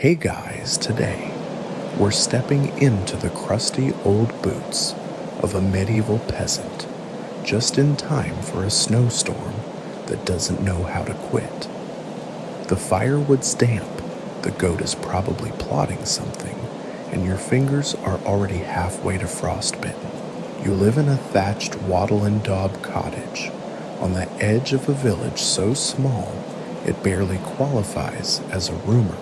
Hey guys, today we're stepping into the crusty old boots of a medieval peasant, just in time for a snowstorm that doesn't know how to quit. The firewood's damp, the goat is probably plotting something, and your fingers are already halfway to frostbitten. You live in a thatched wattle and daub cottage on the edge of a village so small it barely qualifies as a rumor.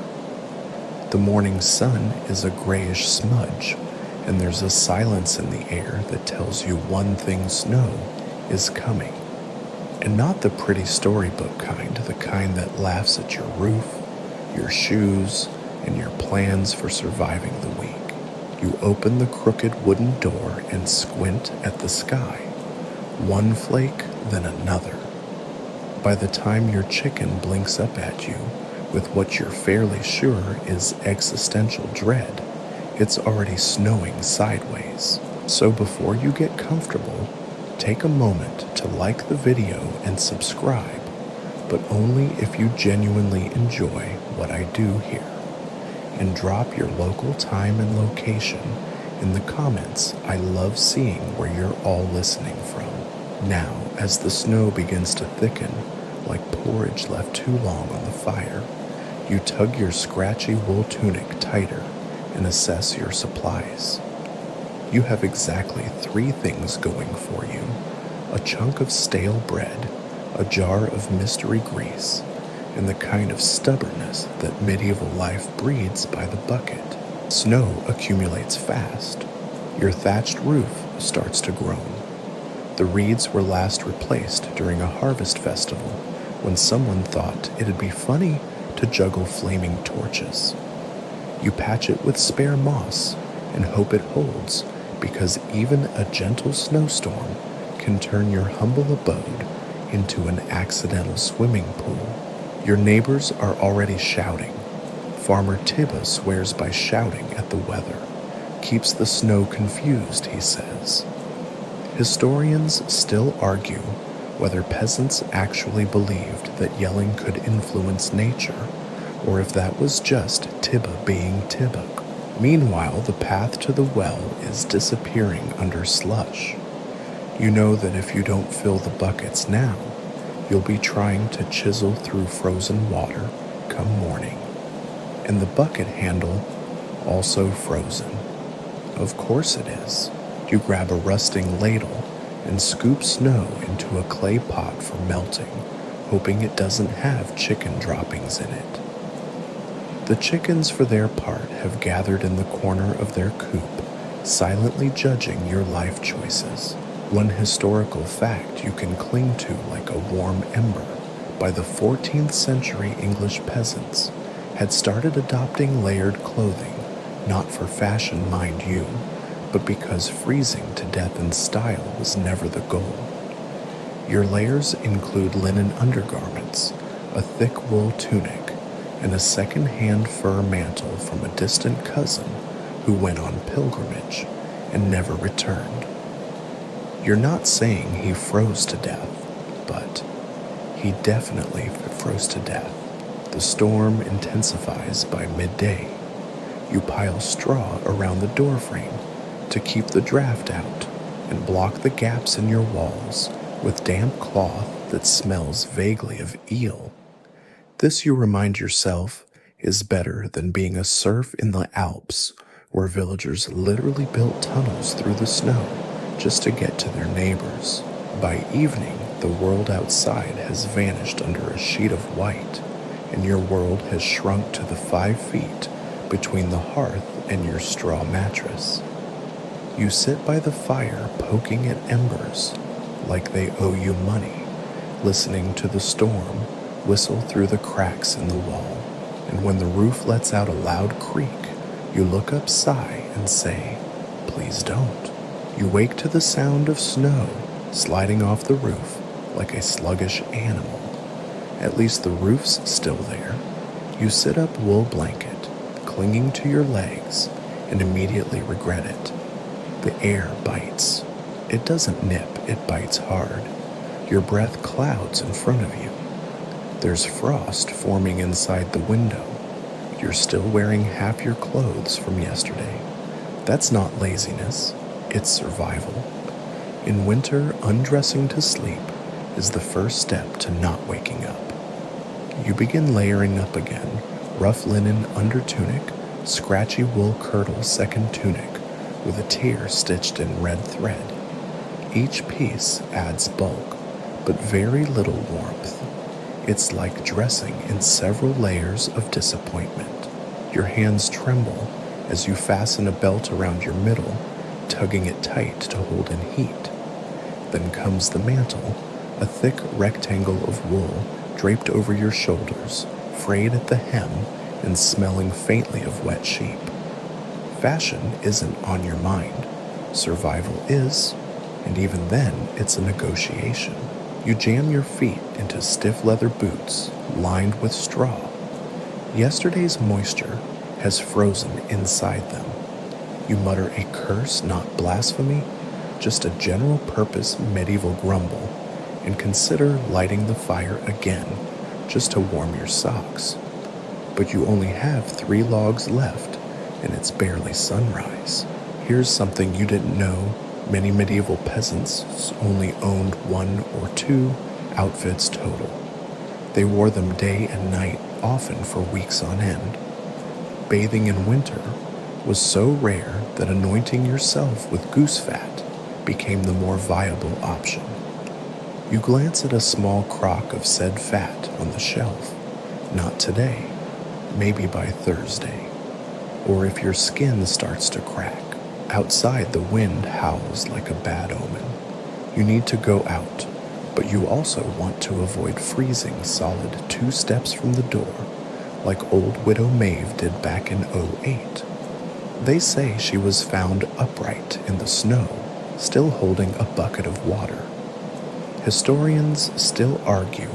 The morning sun is a grayish smudge, and there's a silence in the air that tells you one thing: snow is coming. And not the pretty storybook kind, the kind that laughs at your roof, your shoes, and your plans for surviving the week. You open the crooked wooden door and squint at the sky, one flake, then another. By the time your chicken blinks up at you with what you're fairly sure is existential dread, it's already snowing sideways. So before you get comfortable, take a moment to like the video and subscribe, but only if you genuinely enjoy what I do here. And drop your local time and location in the comments. I love seeing where you're all listening from. Now, as the snow begins to thicken, like porridge left too long on the fire, you tug your scratchy wool tunic tighter and assess your supplies. You have exactly 3 things going for you: a chunk of stale bread, a jar of mystery grease, and the kind of stubbornness that medieval life breeds by the bucket. Snow accumulates fast. Your thatched roof starts to groan. The reeds were last replaced during a harvest festival when someone thought it'd be funny to juggle flaming torches. You patch it with spare moss and hope it holds, because even a gentle snowstorm can turn your humble abode into an accidental swimming pool. Your neighbors are already shouting. Farmer Tibba swears by shouting at the weather keeps the snow confused, he says. Historians still argue whether peasants actually believed that yelling could influence nature, or if that was just Tibba being Tibba. Meanwhile, the path to the well is disappearing under slush. You know that if you don't fill the buckets now, you'll be trying to chisel through frozen water come morning. And the bucket handle also frozen. Of course it is. You grab a rusting ladle and scoop snow into a clay pot for melting, hoping it doesn't have chicken droppings in it. The chickens, for their part, have gathered in the corner of their coop, silently judging your life choices. One historical fact you can cling to like a warm ember: by the 14th century, English peasants had started adopting layered clothing, not for fashion, mind you, but because freezing to death in style was never the goal. Your layers include linen undergarments, a thick wool tunic, and a second-hand fur mantle from a distant cousin who went on pilgrimage and never returned. You're not saying he froze to death, but he definitely froze to death. The storm intensifies by midday. You pile straw around the doorframe to keep the draft out and block the gaps in your walls with damp cloth that smells vaguely of eel. This, you remind yourself, is better than being a serf in the Alps, where villagers literally built tunnels through the snow just to get to their neighbors. By evening, the world outside has vanished under a sheet of white, and your world has shrunk to the 5 feet between the hearth and your straw mattress. You sit by the fire poking at embers like they owe you money, listening to the storm whistle through the cracks in the wall, and when the roof lets out a loud creak, you look up, sigh, and say, "Please don't." You wake to the sound of snow sliding off the roof like a sluggish animal. At least the roof's still there. You sit up, wool blanket, clinging to your legs, and immediately regret it. The air bites. It doesn't nip, it bites hard. Your breath clouds in front of you. There's frost forming inside the window. You're still wearing half your clothes from yesterday. That's not laziness, it's survival. In winter, undressing to sleep is the first step to not waking up. You begin layering up again, rough linen under tunic, scratchy wool kirtle second tunic, with a tear stitched in red thread. Each piece adds bulk, but very little warmth. It's like dressing in several layers of disappointment. Your hands tremble as you fasten a belt around your middle, tugging it tight to hold in heat. Then comes the mantle, a thick rectangle of wool draped over your shoulders, frayed at the hem and smelling faintly of wet sheep. Fashion isn't on your mind. Survival is, and even then it's a negotiation. You jam your feet into stiff leather boots lined with straw. Yesterday's moisture has frozen inside them. You mutter a curse, not blasphemy, just a general-purpose medieval grumble, and consider lighting the fire again, just to warm your socks. But you only have 3 logs left, and it's barely sunrise. Here's something you didn't know. Many medieval peasants only owned 1 or 2 outfits total. They wore them day and night, often for weeks on end. Bathing in winter was so rare that anointing yourself with goose fat became the more viable option. You glance at a small crock of said fat on the shelf. Not today, maybe by Thursday. Or if your skin starts to crack. Outside, the wind howls like a bad omen. You need to go out, but you also want to avoid freezing solid 2 steps from the door, like old Widow Maeve did back in '08. They say she was found upright in the snow, still holding a bucket of water. Historians still argue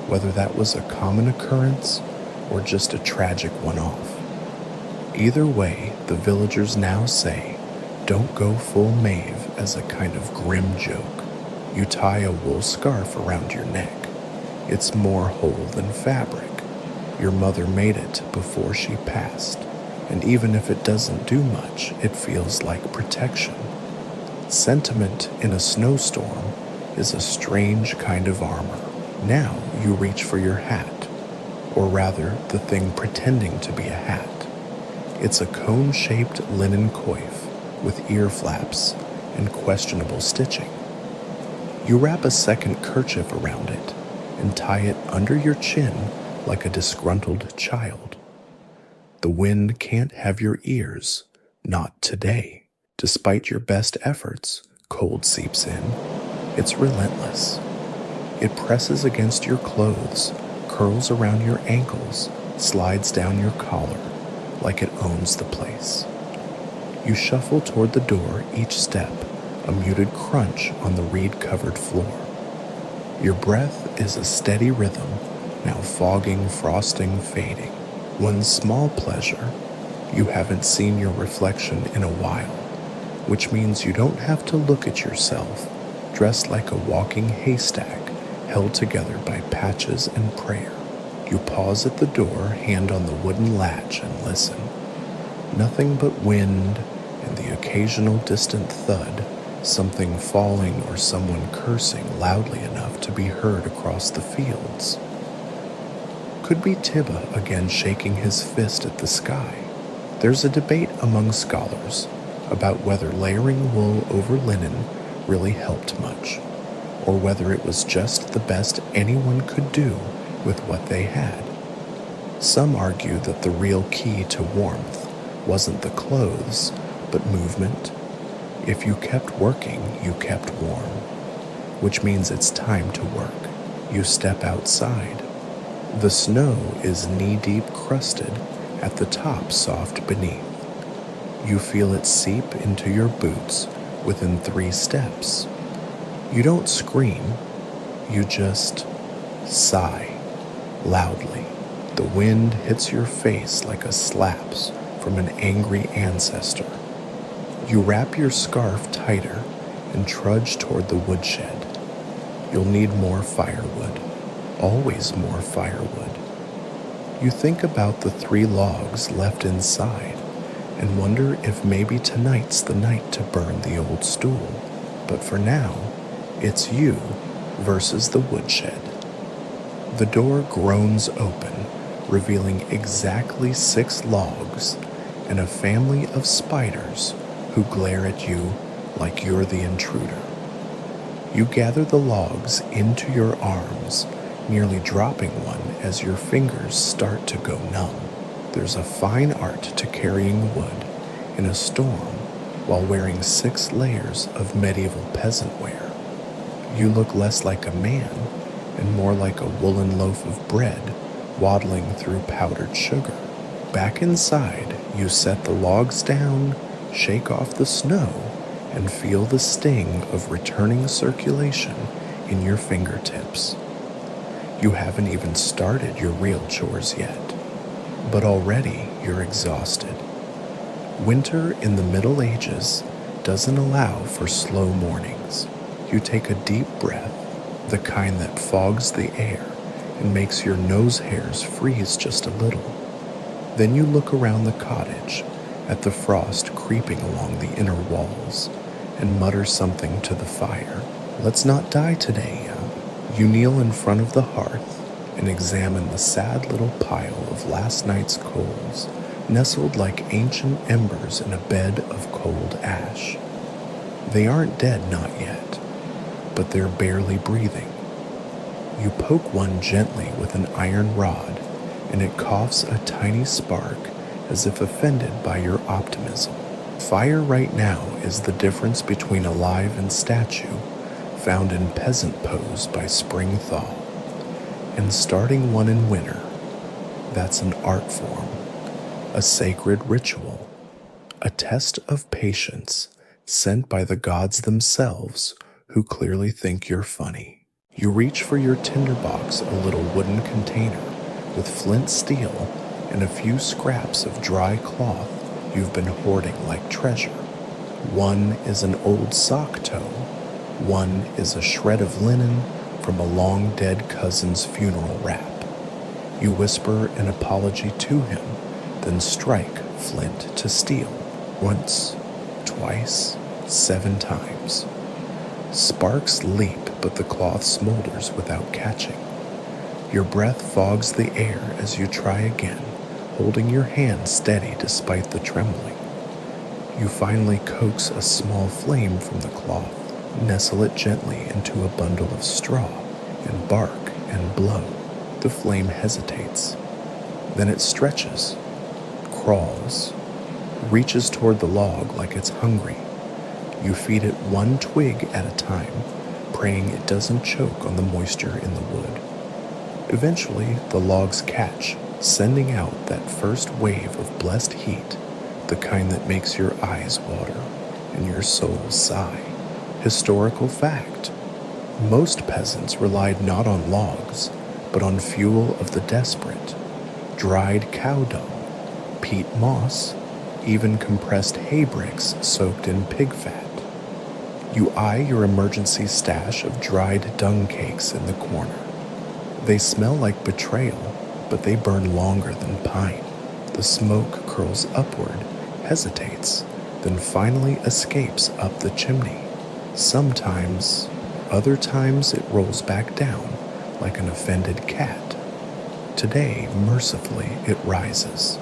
whether that was a common occurrence or just a tragic one-off. Either way, the villagers now say, don't go full Maeve as a kind of grim joke. You tie a wool scarf around your neck. It's more whole than fabric. Your mother made it before she passed, and even if it doesn't do much, it feels like protection. Sentiment in a snowstorm is a strange kind of armor. Now you reach for your hat, or rather the thing pretending to be a hat. It's a cone-shaped linen coif with ear flaps and questionable stitching. You wrap a second kerchief around it and tie it under your chin like a disgruntled child. The wind can't have your ears, not today. Despite your best efforts, cold seeps in. It's relentless. It presses against your clothes, curls around your ankles, slides down your collar, like it owns the place. You shuffle toward the door, each step a muted crunch on the reed-covered floor. Your breath is a steady rhythm, now fogging, frosting, fading. One small pleasure, you haven't seen your reflection in a while, which means you don't have to look at yourself, dressed like a walking haystack, held together by patches and prayer. You pause at the door, hand on the wooden latch, and listen. Nothing but wind and the occasional distant thud, something falling or someone cursing loudly enough to be heard across the fields. Could be Tibba again shaking his fist at the sky. There's a debate among scholars about whether layering wool over linen really helped much, or whether it was just the best anyone could do with what they had. Some argue that the real key to warmth wasn't the clothes, but movement. If you kept working, you kept warm, which means it's time to work. You step outside. The snow is knee-deep crusted, at the top soft beneath. You feel it seep into your boots within 3 steps. You don't scream, you just sigh loudly. The wind hits your face like a slaps from an angry ancestor. You wrap your scarf tighter and trudge toward the woodshed. You'll need more firewood, always more firewood. You think about the 3 logs left inside and wonder if maybe tonight's the night to burn the old stool. But for now, it's you versus the woodshed. The door groans open, revealing exactly 6 logs and a family of spiders who glare at you like you're the intruder. You gather the logs into your arms, nearly dropping one as your fingers start to go numb. There's a fine art to carrying wood in a storm while wearing 6 layers of medieval peasant wear. You look less like a man and more like a woolen loaf of bread waddling through powdered sugar. Back inside, you set the logs down, shake off the snow, and feel the sting of returning circulation in your fingertips. You haven't even started your real chores yet, but already you're exhausted. Winter in the Middle Ages doesn't allow for slow mornings. You take a deep breath, the kind that fogs the air and makes your nose hairs freeze just a little. Then you look around the cottage at the frost creeping along the inner walls and mutter something to the fire. Let's not die today. You kneel in front of the hearth and examine the sad little pile of last night's coals, nestled like ancient embers in a bed of cold ash. They aren't dead, not yet, but they're barely breathing. You poke one gently with an iron rod, and it coughs a tiny spark as if offended by your optimism. Fire right now is the difference between alive and statue, found in peasant pose by spring thaw. And starting one in winter, that's an art form, a sacred ritual, a test of patience sent by the gods themselves who clearly think you're funny. You reach for your tinderbox, a little wooden container with flint steel and a few scraps of dry cloth you've been hoarding like treasure. One is an old sock toe, one is a shred of linen from a long-dead cousin's funeral wrap. You whisper an apology to him, then strike flint to steel. Once, twice, 7 times. Sparks leap, but the cloth smolders without catching. Your breath fogs the air as you try again, holding your hand steady despite the trembling. You finally coax a small flame from the cloth, nestle it gently into a bundle of straw, and bark and blow. The flame hesitates. Then it stretches, crawls, reaches toward the log like it's hungry. You feed it one twig at a time, praying it doesn't choke on the moisture in the wood. Eventually, the logs catch, sending out that first wave of blessed heat, the kind that makes your eyes water and your soul sigh. Historical fact: most peasants relied not on logs, but on fuel of the desperate, dried cow dung, peat moss, even compressed hay bricks soaked in pig fat. You eye your emergency stash of dried dung cakes in the corner. They smell like betrayal, but they burn longer than pine. The smoke curls upward, hesitates, then finally escapes up the chimney. Sometimes, other times it rolls back down like an offended cat. Today, mercifully, it rises.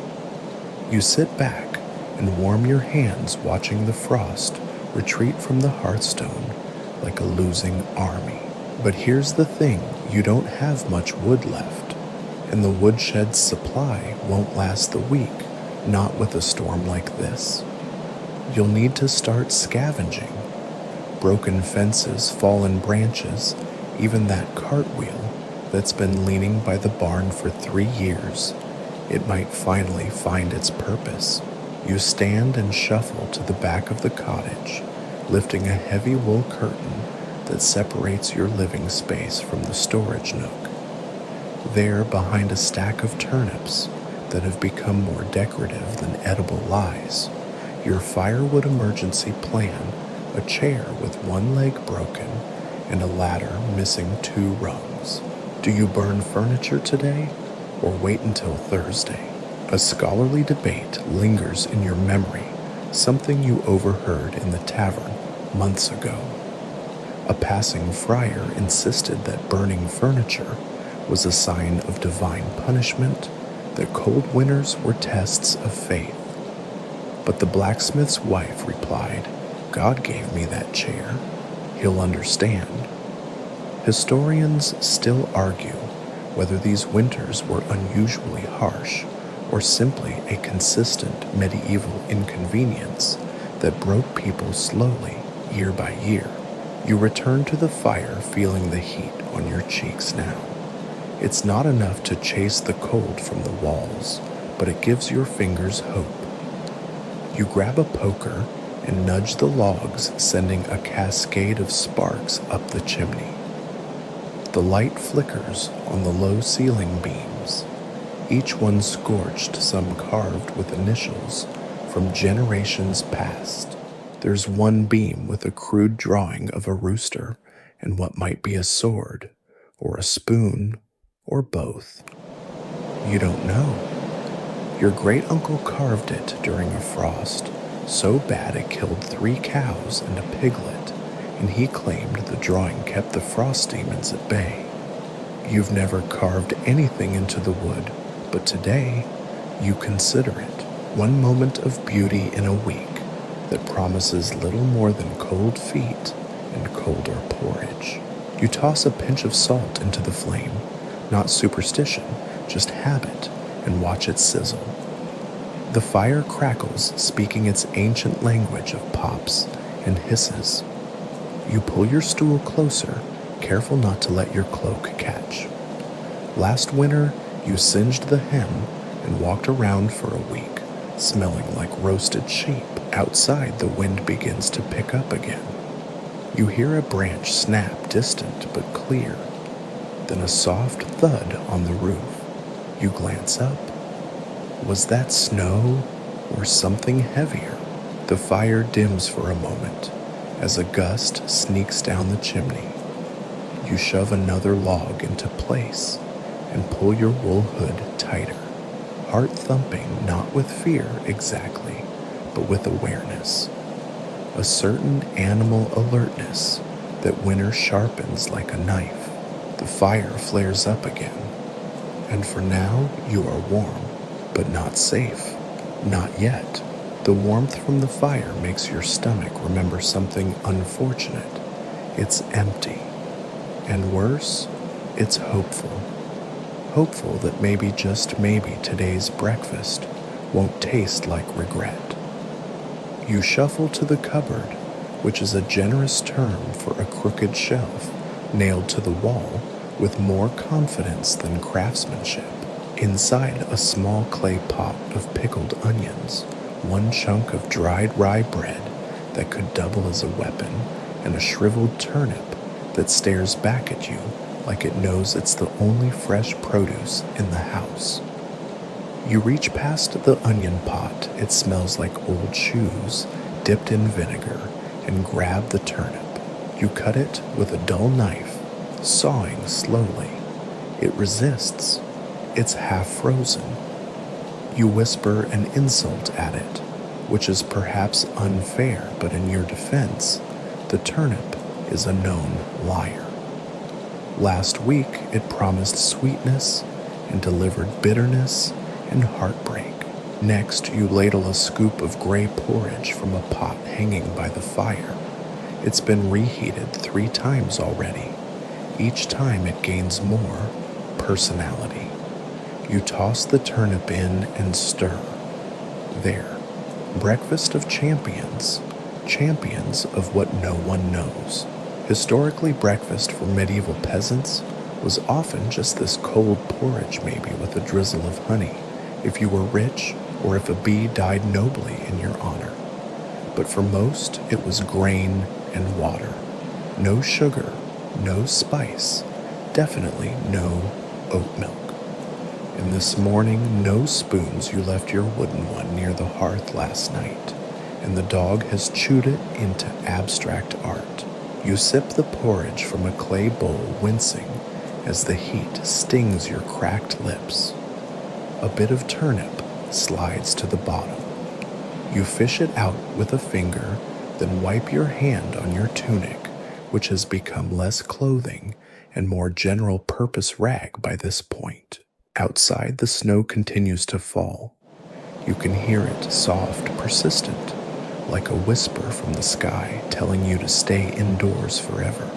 You sit back and warm your hands watching the frost retreat from the hearthstone like a losing army. But here's the thing, you don't have much wood left, and the woodshed's supply won't last the week, not with a storm like this. You'll need to start scavenging. Broken fences, fallen branches, even that cartwheel that's been leaning by the barn for 3 years. It might finally find its purpose. You stand and shuffle to the back of the cottage, lifting a heavy wool curtain that separates your living space from the storage nook. There, behind a stack of turnips that have become more decorative than edible lies, your firewood emergency plan, a chair with one leg broken and a ladder missing 2 rungs. Do you burn furniture today, or wait until Thursday. A scholarly debate lingers in your memory, something you overheard in the tavern months ago. A passing friar insisted that burning furniture was a sign of divine punishment, that cold winters were tests of faith. But the blacksmith's wife replied, "God gave me that chair. He'll understand." Historians still argue whether these winters were unusually harsh or simply a consistent medieval inconvenience that broke people slowly year by year. You return to the fire feeling the heat on your cheeks now. It's not enough to chase the cold from the walls, but it gives your fingers hope. You grab a poker and nudge the logs, sending a cascade of sparks up the chimney. The light flickers on the low ceiling beams, each one scorched, some carved with initials from generations past. There's one beam with a crude drawing of a rooster and what might be a sword, or a spoon, or both. You don't know. Your great-uncle carved it during a frost, so bad it killed 3 cows and a piglet, and he claimed the drawing kept the frost demons at bay. You've never carved anything into the wood, but today you consider it one moment of beauty in a week that promises little more than cold feet and colder porridge. You toss a pinch of salt into the flame, not superstition, just habit, and watch it sizzle. The fire crackles, speaking its ancient language of pops and hisses. You pull your stool closer, careful not to let your cloak catch. Last winter, you singed the hem and walked around for a week, smelling like roasted sheep. Outside, the wind begins to pick up again. You hear a branch snap, distant but clear, then a soft thud on the roof. You glance up. Was that snow or something heavier? The fire dims for a moment as a gust sneaks down the chimney. You shove another log into place and pull your wool hood tighter, heart thumping not with fear exactly, but with awareness. A certain animal alertness that winter sharpens like a knife. The fire flares up again, and for now you are warm, but not safe. Not yet. The warmth from the fire makes your stomach remember something unfortunate. It's empty. And worse, it's hopeful. Hopeful that maybe, just maybe, today's breakfast won't taste like regret. You shuffle to the cupboard, which is a generous term for a crooked shelf nailed to the wall with more confidence than craftsmanship. Inside, a small clay pot of pickled onions, one chunk of dried rye bread that could double as a weapon, and a shriveled turnip that stares back at you like it knows it's the only fresh produce in the house. You reach past the onion pot, it smells like old shoes dipped in vinegar, and grab the turnip. You cut it with a dull knife, sawing slowly. It resists. It's half frozen. You whisper an insult at it, which is perhaps unfair, but in your defense, the turnip is a known liar. Last week, it promised sweetness and delivered bitterness and heartbreak. Next, you ladle a scoop of gray porridge from a pot hanging by the fire. It's been reheated 3 times already. Each time it gains more personality. You toss the turnip in and stir. There, breakfast of champions, champions of what no one knows. Historically, breakfast for medieval peasants was often just this cold porridge, maybe with a drizzle of honey, if you were rich or if a bee died nobly in your honor. But for most, it was grain and water. No sugar, no spice, definitely no oat milk. And this morning, no spoons. You left your wooden one near the hearth last night, and the dog has chewed it into abstract art. You sip the porridge from a clay bowl, wincing as the heat stings your cracked lips. A bit of turnip slides to the bottom. You fish it out with a finger, then wipe your hand on your tunic, which has become less clothing and more general purpose rag by this point. Outside, the snow continues to fall. You can hear it soft, persistent, like a whisper from the sky telling you to stay indoors forever.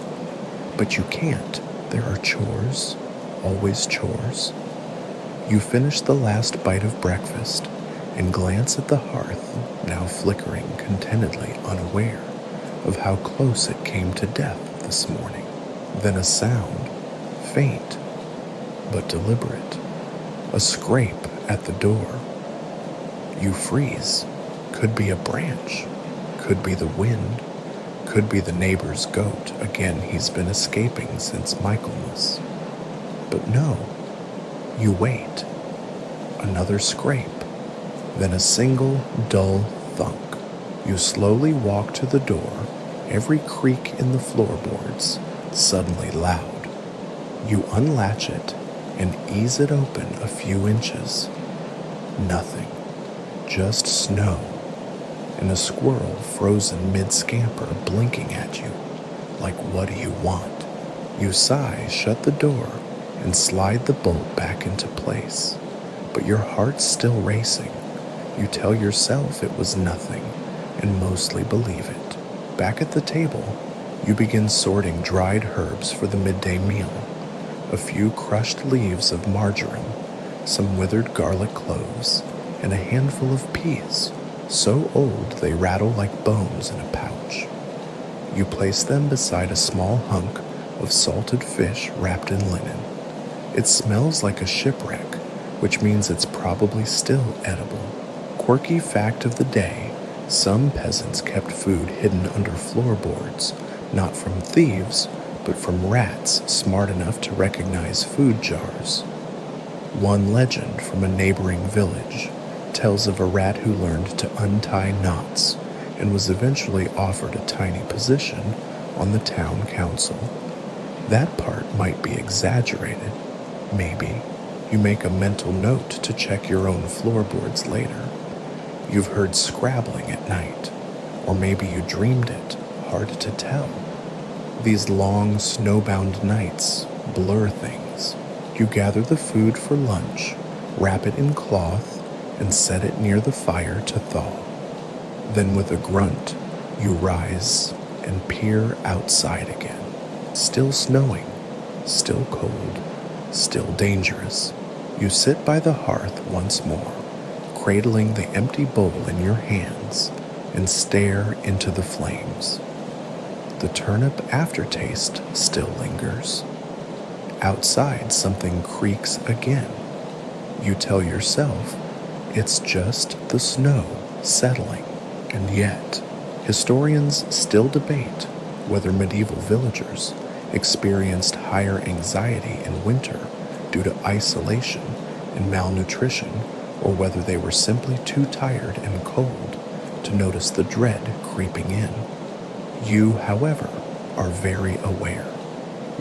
But you can't. There are chores, always chores. You finish the last bite of breakfast and glance at the hearth, now flickering contentedly, unaware of how close it came to death this morning. Then a sound, faint but deliberate, a scrape at the door. You freeze. Could be a branch, could be the wind, could be the neighbor's goat. Again, he's been escaping since Michaelmas. But no, you wait. Another scrape, then a single dull thunk. You slowly walk to the door, every creak in the floorboards suddenly loud. You unlatch it and ease it open a few inches. Nothing, just snow, and a squirrel frozen mid-scamper blinking at you like, what do you want? You sigh, shut the door, and slide the bolt back into place. But your heart's still racing. You tell yourself it was nothing, and mostly believe it. Back at the table, you begin sorting dried herbs for the midday meal. A few crushed leaves of marjoram, some withered garlic cloves, and a handful of peas, so old they rattle like bones in a pouch. You place them beside a small hunk of salted fish wrapped in linen. It smells like a shipwreck, which means it's probably still edible. Quirky fact of the day, some peasants kept food hidden under floorboards, not from thieves, but from rats smart enough to recognize food jars. One legend from a neighboring village tells of a rat who learned to untie knots and was eventually offered a tiny position on the town council. That part might be exaggerated. Maybe. You make a mental note to check your own floorboards later. You've heard scrabbling at night, or maybe you dreamed it, hard to tell. These long, snowbound nights blur things. You gather the food for lunch, wrap it in cloth, and set it near the fire to thaw. Then with a grunt, you rise and peer outside again. Still snowing, still cold, still dangerous. You sit by the hearth once more, cradling the empty bowl in your hands, and stare into the flames. The turnip aftertaste still lingers. Outside, something creaks again. You tell yourself it's just the snow settling, and yet historians still debate whether medieval villagers experienced higher anxiety in winter due to isolation and malnutrition, or whether they were simply too tired and cold to notice the dread creeping in. You, however, are very aware.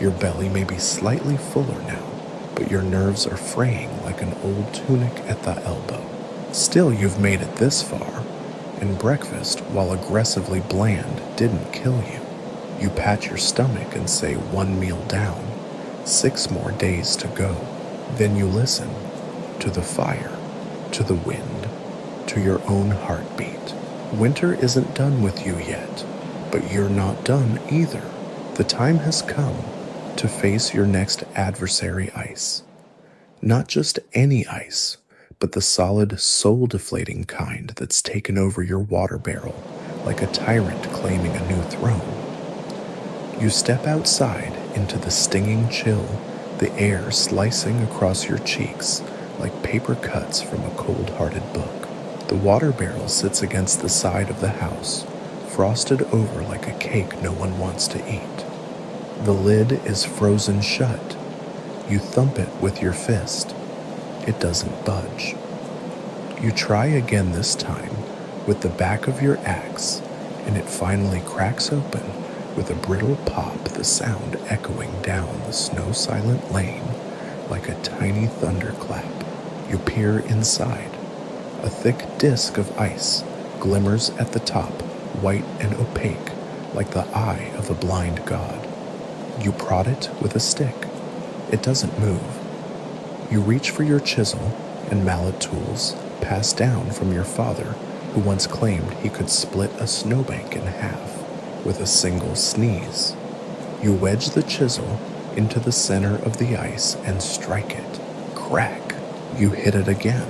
Your belly may be slightly fuller now, but your nerves are fraying like an old tunic at the elbow. Still, you've made it this far, and breakfast, while aggressively bland, didn't kill you. You pat your stomach and say 1 meal down, 6 more days to go. Then you listen to the fire, to the wind, to your own heartbeat. Winter isn't done with you yet, but you're not done either. The time has come to face your next adversary ice. Not just any ice, but the solid, soul-deflating kind that's taken over your water barrel like a tyrant claiming a new throne. You step outside into the stinging chill, the air slicing across your cheeks like paper cuts from a cold-hearted book. The water barrel sits against the side of the house, frosted over like a cake no one wants to eat. The lid is frozen shut. You thump it with your fist. It doesn't budge. You try again this time with the back of your axe, and it finally cracks open with a brittle pop, the sound echoing down the snow-silent lane like a tiny thunderclap. You peer inside. A thick disk of ice glimmers at the top, white and opaque, like the eye of a blind god. You prod it with a stick. It doesn't move. You reach for your chisel and mallet tools passed down from your father, who once claimed he could split a snowbank in half with a single sneeze. You wedge the chisel into the center of the ice and strike it. Crack. You hit it again.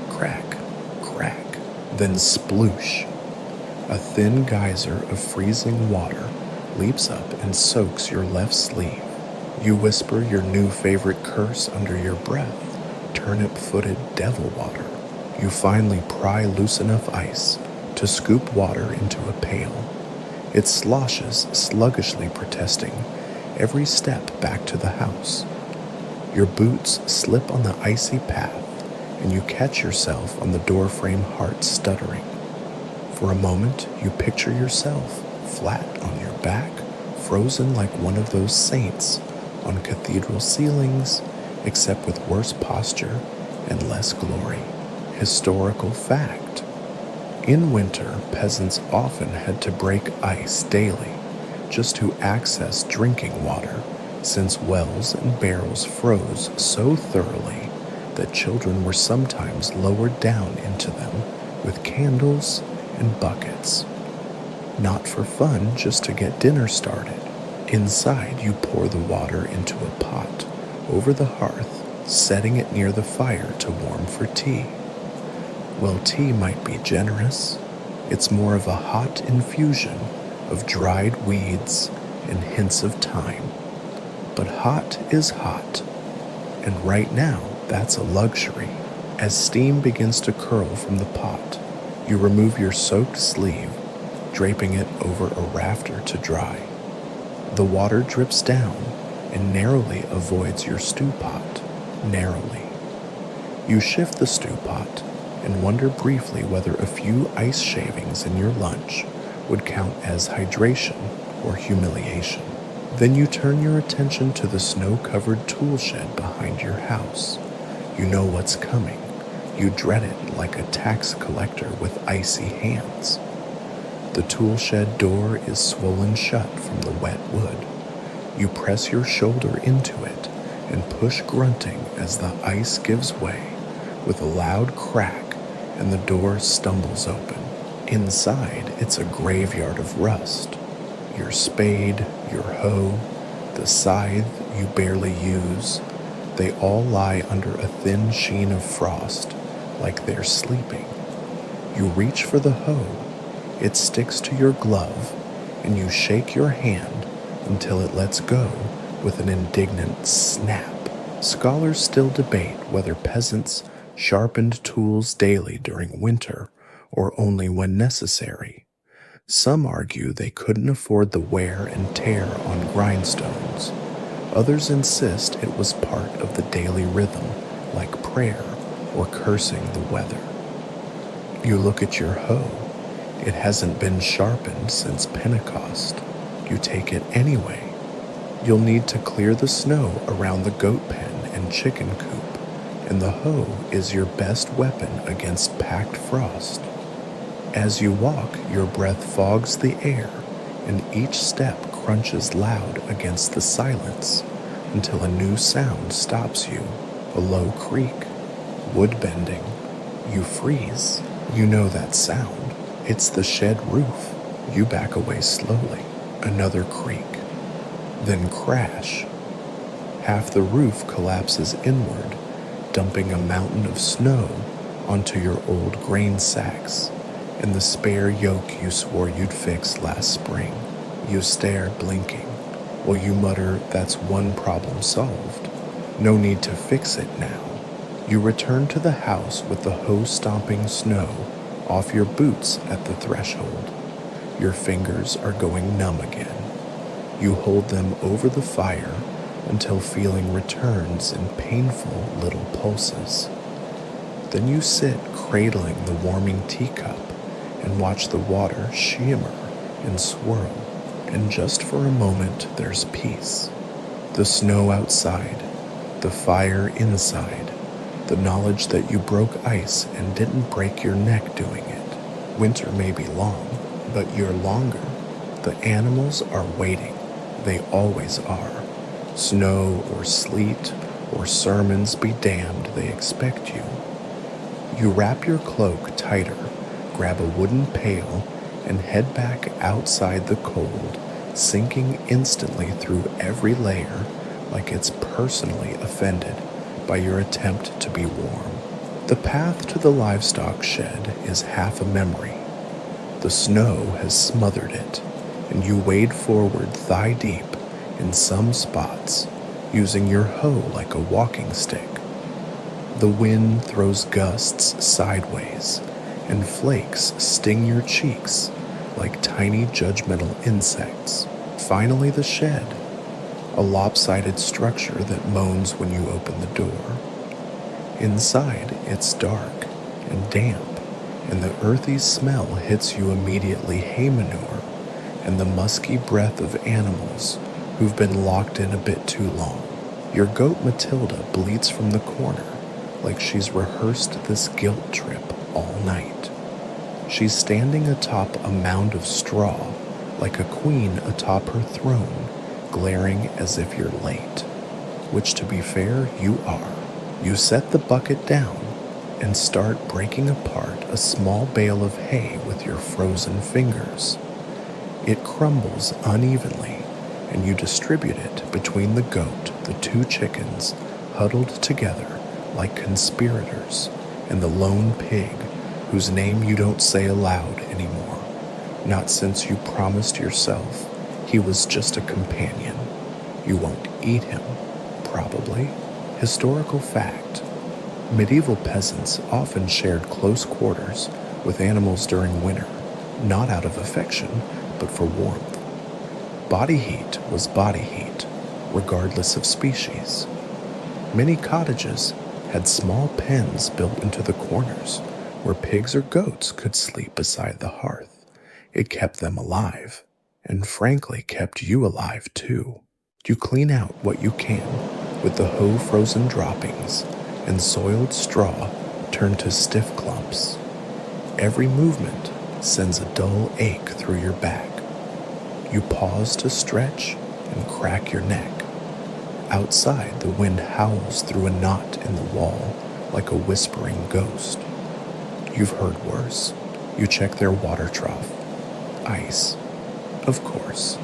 Crack, crack, then sploosh. A thin geyser of freezing water leaps up and soaks your left sleeve. You whisper your new favorite curse under your breath, turnip-footed devil water. You finally pry loose enough ice to scoop water into a pail. It sloshes, sluggishly protesting every step back to the house. Your boots slip on the icy path, and you catch yourself on the doorframe heart stuttering. For a moment, you picture yourself flat on your back, frozen like one of those saints on cathedral ceilings, except with worse posture and less glory. Historical fact. In winter, peasants often had to break ice daily just to access drinking water, since wells and barrels froze so thoroughly that children were sometimes lowered down into them with candles and buckets. Not for fun, just to get dinner started. Inside, you pour the water into a pot over the hearth, setting it near the fire to warm for tea. Well, tea might be generous. It's more of a hot infusion of dried weeds and hints of thyme. But hot is hot, and right now, that's a luxury. As steam begins to curl from the pot, you remove your soaked sleeve, draping it over a rafter to dry. The water drips down and narrowly avoids your stew pot. Narrowly. You shift the stew pot and wonder briefly whether a few ice shavings in your lunch would count as hydration or humiliation. Then you turn your attention to the snow-covered tool shed behind your house. You know what's coming. You dread it like a tax collector with icy hands. The tool shed door is swollen shut from the wet wood. You press your shoulder into it and push, grunting as the ice gives way with a loud crack and the door stumbles open. Inside, it's a graveyard of rust. Your spade, your hoe, the scythe you barely use, they all lie under a thin sheen of frost, like they're sleeping. You reach for the hoe. It sticks to your glove, and you shake your hand until it lets go with an indignant snap. Scholars still debate whether peasants sharpened tools daily during winter or only when necessary. Some argue they couldn't afford the wear and tear on grindstones. Others insist it was part of the daily rhythm, like prayer or cursing the weather. You look at your hoe. It hasn't been sharpened since Pentecost. You take it anyway. You'll need to clear the snow around the goat pen and chicken coop, and the hoe is your best weapon against packed frost. As you walk, your breath fogs the air, and each step crunches loud against the silence until a new sound stops you, a low creak, wood bending. You freeze. You know that sound. It's the shed roof. You back away slowly. Another creak. Then crash. Half the roof collapses inward, dumping a mountain of snow onto your old grain sacks and the spare yoke you swore you'd fix last spring. You stare, blinking, while you mutter, "That's one problem solved. No need to fix it now." You return to the house with the hoe stomping snow off your boots at the threshold. Your fingers are going numb again. You hold them over the fire until feeling returns in painful little pulses. Then you sit cradling the warming teacup and watch the water shimmer and swirl, and just for a moment there's peace. The snow outside, the fire inside, The knowledge that you broke ice and didn't break your neck doing it. Winter may be long, but you're longer. The animals are waiting. They always are. Snow or sleet or sermons be damned, they expect you. You wrap your cloak tighter, grab a wooden pail, and head back outside the cold, sinking instantly through every layer like it's personally offended by your attempt to be warm. The path to the livestock shed is half a memory. The snow has smothered it, and you wade forward thigh deep in some spots, using your hoe like a walking stick. The wind throws gusts sideways, and flakes sting your cheeks like tiny judgmental insects. Finally, the shed, a lopsided structure that moans when you open the door. Inside, it's dark and damp, and the earthy smell hits you immediately: hay manure and the musky breath of animals who've been locked in a bit too long. Your goat Matilda bleats from the corner like she's rehearsed this guilt trip all night. She's standing atop a mound of straw like a queen atop her throne, glaring as if you're late, which, to be fair, you are. You set the bucket down and start breaking apart a small bale of hay with your frozen fingers. It crumbles unevenly, and you distribute it between the goat, the two chickens, huddled together like conspirators, and the lone pig, whose name you don't say aloud anymore, not since you promised yourself he was just a companion. You won't eat him, probably. Historical fact: medieval peasants often shared close quarters with animals during winter, not out of affection, but for warmth. Body heat was body heat, regardless of species. Many cottages had small pens built into the corners where pigs or goats could sleep beside the hearth. It kept them alive, and frankly kept you alive too. You clean out what you can with the hoe frozen droppings, and soiled straw turned to stiff clumps. Every movement sends a dull ache through your back. You pause to stretch and crack your neck. Outside, the wind howls through a knot in the wall like a whispering ghost. You've heard worse. You check their water trough. Ice. Of course.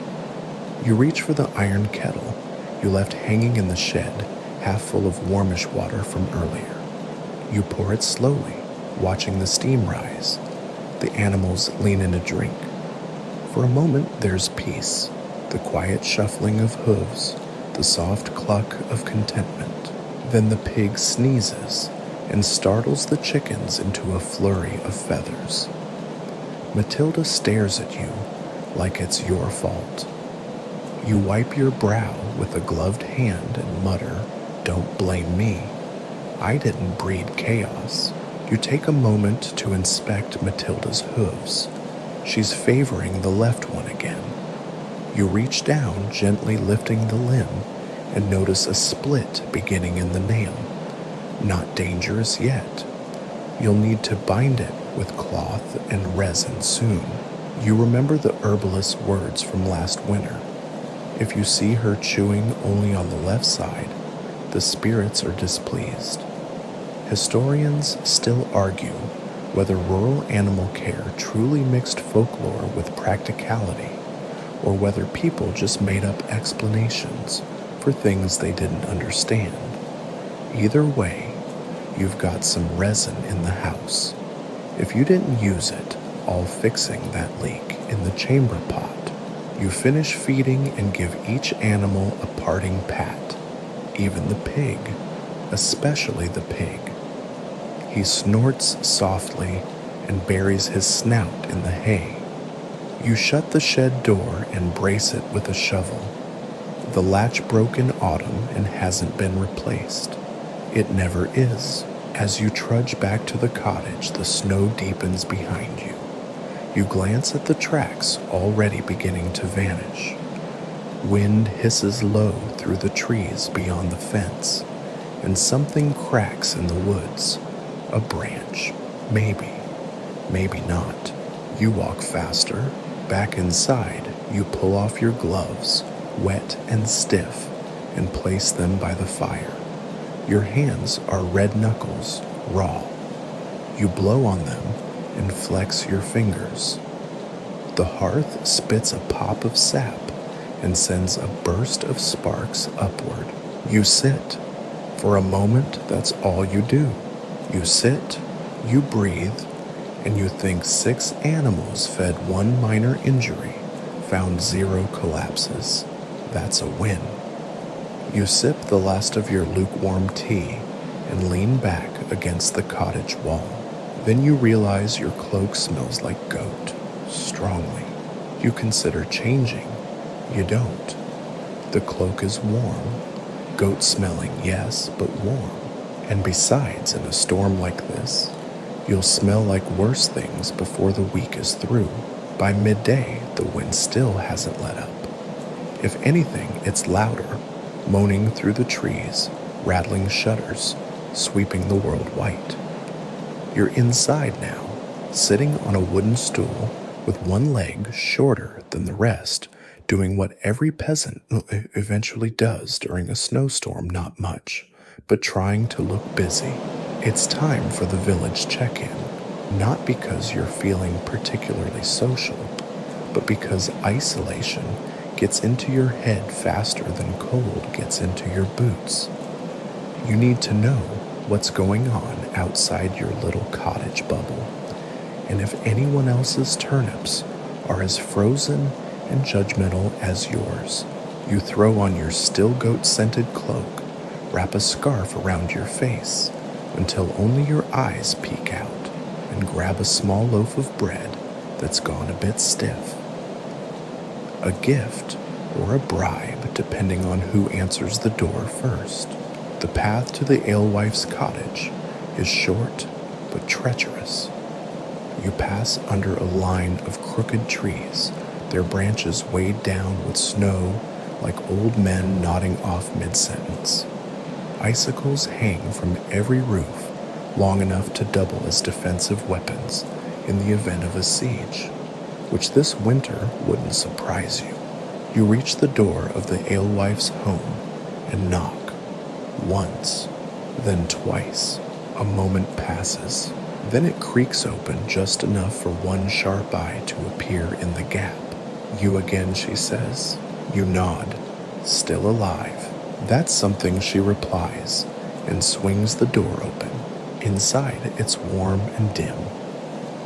You reach for the iron kettle you left hanging in the shed, half full of warmish water from earlier. You pour it slowly, watching the steam rise. The animals lean in a drink. For a moment, there's peace, the quiet shuffling of hooves, the soft cluck of contentment. Then the pig sneezes and startles the chickens into a flurry of feathers. Matilda stares at you like it's your fault. You wipe your brow with a gloved hand and mutter, "Don't blame me. I didn't breed chaos." You take a moment to inspect Matilda's hooves. She's favoring the left one again. You reach down, gently lifting the limb, and notice a split beginning in the nail. Not dangerous yet. You'll need to bind it with cloth and resin soon. You remember the herbalist's words from last winter. If you see her chewing only on the left side, the spirits are displeased. Historians still argue whether rural animal care truly mixed folklore with practicality, or whether people just made up explanations for things they didn't understand. Either way, you've got some resin in the house. If you didn't use it, all fixing that leak in the chamber pot. You finish feeding and give each animal a parting pat, even the pig, especially the pig. He snorts softly and buries his snout in the hay. You shut the shed door and brace it with a shovel. The latch broke in autumn and hasn't been replaced. It never is. As you trudge back to the cottage, the snow deepens behind you. You glance at the tracks already beginning to vanish. Wind hisses low through the trees beyond the fence, and something cracks in the woods. A branch. Maybe. Maybe not. You walk faster. Back inside, you pull off your gloves, wet and stiff, and place them by the fire. Your hands are red knuckles, raw. You blow on them and flex your fingers. The hearth spits a pop of sap and sends a burst of sparks upward. You sit. For a moment, that's all you do. You sit, you breathe, and you think 6 animals fed 1 minor injury, found 0 collapses. That's a win. You sip the last of your lukewarm tea and lean back against the cottage wall. Then you realize your cloak smells like goat, strongly. You consider changing. You don't. The cloak is warm. Goat smelling, yes, but warm. And besides, in a storm like this, you'll smell like worse things before the week is through. By midday, the wind still hasn't let up. If anything, it's louder, moaning through the trees, rattling shutters, sweeping the world white. You're inside now, sitting on a wooden stool with one leg shorter than the rest, doing what every peasant eventually does during a snowstorm, not much, but trying to look busy. It's time for the village check-in, not because you're feeling particularly social, but because isolation gets into your head faster than cold gets into your boots. You need to know what's going on outside your little cottage bubble, and if anyone else's turnips are as frozen and judgmental as yours, you throw on your still goat-scented cloak, wrap a scarf around your face until only your eyes peek out, and grab a small loaf of bread that's gone a bit stiff. A gift or a bribe, depending on who answers the door first. The path to the alewife's cottage is short but treacherous. You pass under a line of crooked trees, their branches weighed down with snow like old men nodding off mid-sentence. Icicles hang from every roof, long enough to double as defensive weapons in the event of a siege, which this winter wouldn't surprise you. You reach the door of the alewife's home and knock. Once, then twice. A moment passes. Then it creaks open just enough for one sharp eye to appear in the gap. You again, she says. You nod. Still alive. That's something, she replies, and swings the door open. Inside, it's warm and dim.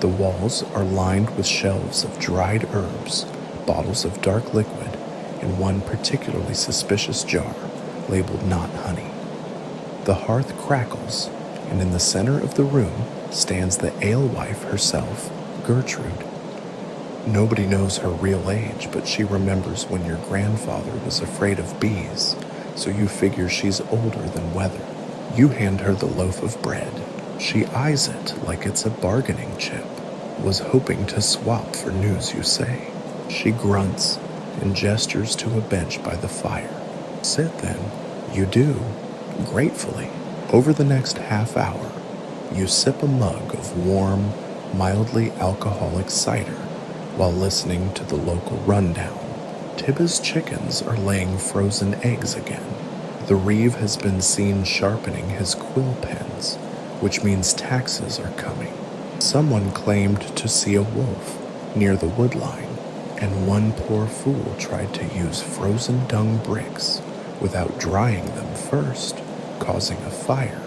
The walls are lined with shelves of dried herbs, bottles of dark liquid, and one particularly suspicious jar labeled not honey. The hearth crackles, and in the center of the room stands the alewife herself, Gertrude. Nobody knows her real age, but she remembers when your grandfather was afraid of bees, so you figure she's older than weather. You hand her the loaf of bread. She eyes it like it's a bargaining chip. Was hoping to swap for news, you say. She grunts and gestures to a bench by the fire. Sit then. You do, gratefully. Over the next half hour, you sip a mug of warm, mildly alcoholic cider while listening to the local rundown. Tibba's chickens are laying frozen eggs again. The reeve has been seen sharpening his quill pens, which means taxes are coming. Someone claimed to see a wolf near the woodline, and one poor fool tried to use frozen dung bricks without drying them first, causing a fire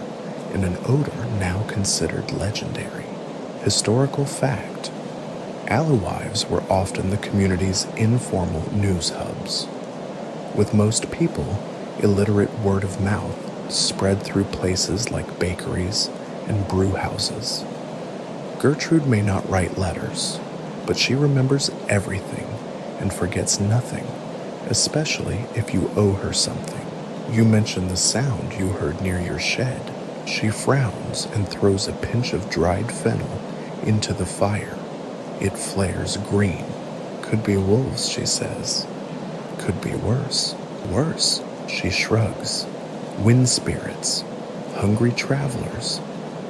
in an odor now considered legendary. Historical fact: alewives were often the community's informal news hubs. With most people, illiterate word of mouth spread through places like bakeries and brew houses. Gertrude may not write letters, but she remembers everything and forgets nothing, especially if you owe her something. You mention the sound you heard near your shed. She frowns and throws a pinch of dried fennel into the fire. It flares green. Could be wolves, she says. Could be worse. Worse, she shrugs. Wind spirits. Hungry travelers,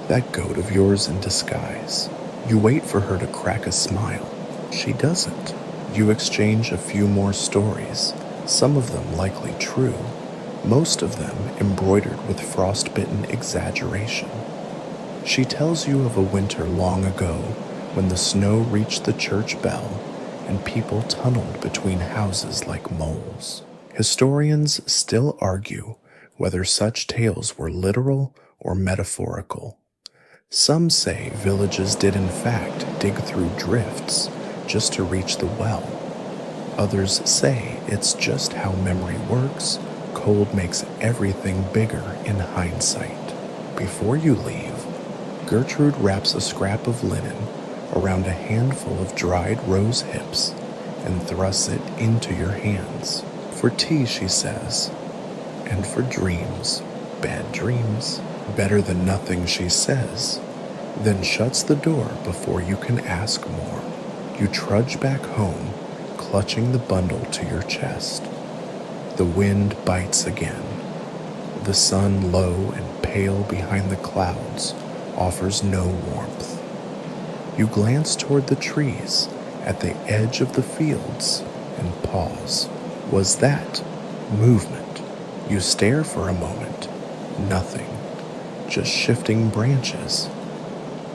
that goat of yours in disguise. You wait for her to crack a smile. She doesn't. You exchange a few more stories, some of them likely true, most of them embroidered with frostbitten exaggeration. She tells you of a winter long ago when the snow reached the church bell and people tunneled between houses like moles. Historians still argue whether such tales were literal or metaphorical. Some say villages did in fact dig through drifts just to reach the well. Others say it's just how memory works. Cold makes everything bigger in hindsight. Before you leave, Gertrude wraps a scrap of linen around a handful of dried rose hips and thrusts it into your hands. For tea, she says, and for dreams, bad dreams. Better than nothing, she says, then shuts the door before you can ask more. You trudge back home, clutching the bundle to your chest. The wind bites again. The sun, low and pale behind the clouds, offers no warmth. You glance toward the trees at the edge of the fields and pause. Was that movement? You stare for a moment. Nothing. Just shifting branches.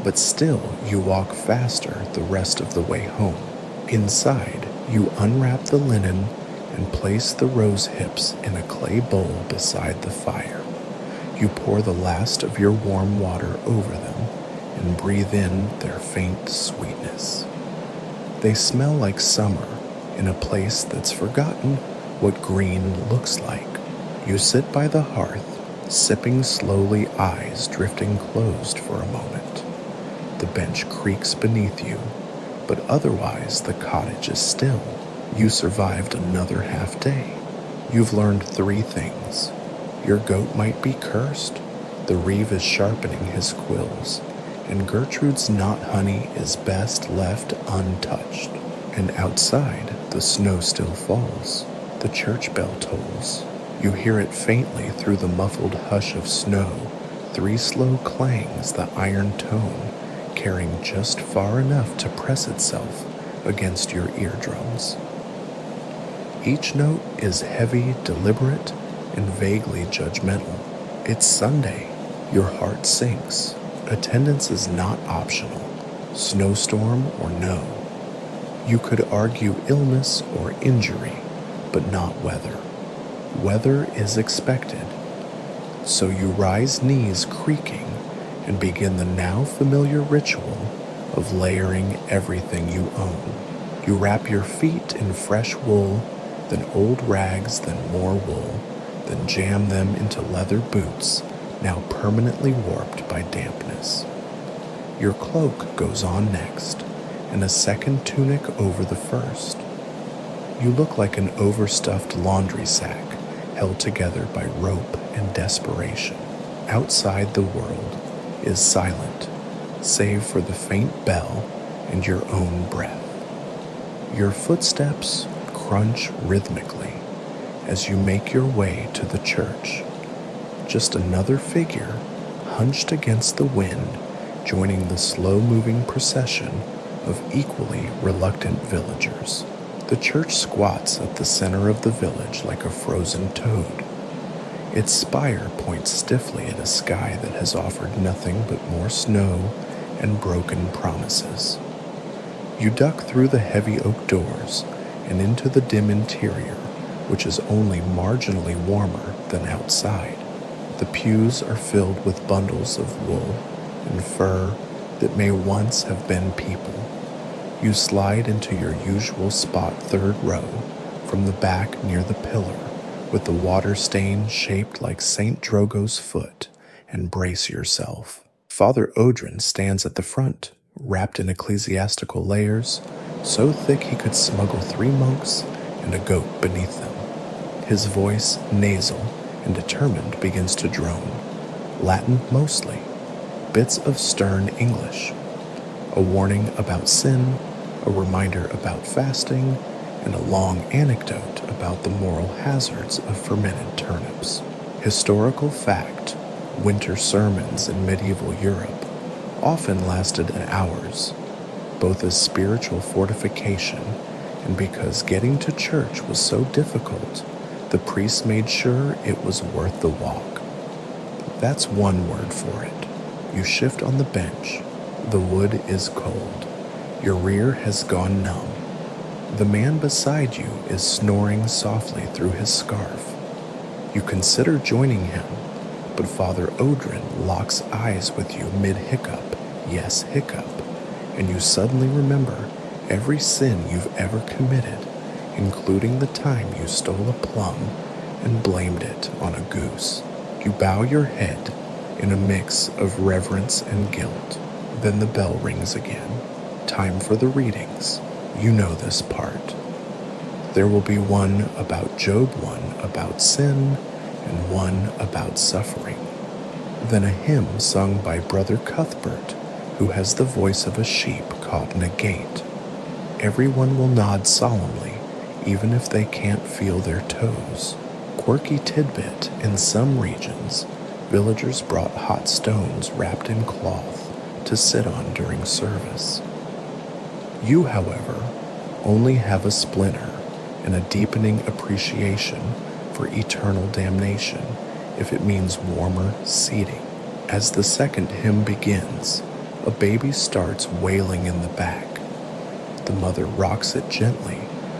But still, you walk faster the rest of the way home. Inside, you unwrap the linen and place the rose hips in a clay bowl beside the fire. You pour the last of your warm water over them and breathe in their faint sweetness. They smell like summer in a place that's forgotten what green looks like. You sit by the hearth, sipping slowly, eyes drifting closed for a moment. The bench creaks beneath you, but otherwise the cottage is still. You survived another half day. You've learned 3 things. Your goat might be cursed, the reeve is sharpening his quills, and Gertrude's knot honey is best left untouched. And outside, the snow still falls. The church bell tolls. You hear it faintly through the muffled hush of snow, 3 slow clangs, the iron tone, carrying just far enough to press itself against your eardrums. Each note is heavy, deliberate, and vaguely judgmental. It's Sunday. Your heart sinks. Attendance is not optional, snowstorm or no. You could argue illness or injury, but not weather. Weather is expected. So you rise, knees creaking, and begin the now familiar ritual of layering everything you own. You wrap your feet in fresh wool, then old rags, then more wool, then jam them into leather boots, now permanently warped by dampness. Your cloak goes on next, and a second tunic over the first. You look like an overstuffed laundry sack held together by rope and desperation. Outside, the world is silent, save for the faint bell and your own breath. Your footsteps crunch rhythmically as you make your way to the church. Just another figure hunched against the wind, joining the slow-moving procession of equally reluctant villagers. The church squats at the center of the village like a frozen toad. Its spire points stiffly at a sky that has offered nothing but more snow and broken promises. You duck through the heavy oak doors and into the dim interior, which is only marginally warmer than outside. The pews are filled with bundles of wool and fur that may once have been people. You slide into your usual spot, 3rd row, from the back near the pillar, with the water stain shaped like St. Drogo's foot, and brace yourself. Father Odrin stands at the front, wrapped in ecclesiastical layers, so thick he could smuggle 3 monks and a goat beneath them. His voice, nasal and determined, begins to drone. Latin mostly, bits of stern English. A warning about sin, a reminder about fasting, and a long anecdote about the moral hazards of fermented turnips. Historical fact, Winter sermons in medieval Europe often lasted hours, both as spiritual fortification and because getting to church was so difficult, the priest made sure it was worth the walk. That's one word for it. You shift on the bench. The wood is cold. Your rear has gone numb. The man beside you is snoring softly through his scarf. You consider joining him, but Father Odrin locks eyes with you mid-hiccup, yes, hiccup, and you suddenly remember every sin you've ever committed, including the time you stole a plum and blamed it on a goose. You bow your head in a mix of reverence and guilt. Then the bell rings again. Time for the readings. You know this part. There will be one about Job, one about sin, and one about suffering. Then a hymn sung by Brother Cuthbert, who has the voice of a sheep caught in a gate. Everyone will nod solemnly, even if they can't feel their toes. Quirky tidbit, in some regions, villagers brought hot stones wrapped in cloth to sit on during service. You, however, only have a splinter and a deepening appreciation for eternal damnation if it means warmer seating. As the second hymn begins, a baby starts wailing in the back. The mother rocks it gently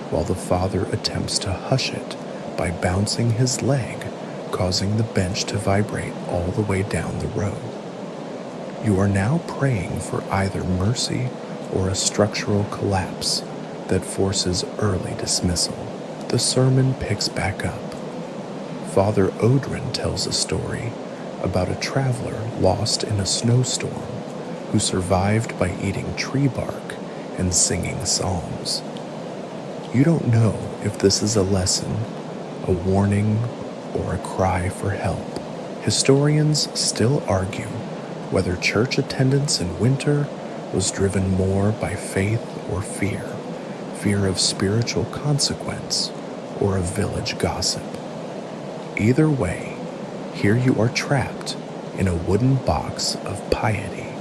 while the father attempts to hush it by bouncing his leg, causing the bench to vibrate all the way down the row. You are now praying for either mercy or a structural collapse that forces early dismissal. The sermon picks back up. Father Odrin tells a story about a traveler lost in a snowstorm who survived by eating tree bark and singing psalms. You don't know if this is a lesson, a warning, or a cry for help. Historians still argue whether church attendance in winter was driven more by faith or fear of spiritual consequence or of village gossip. Either way, here you are trapped in a wooden box of piety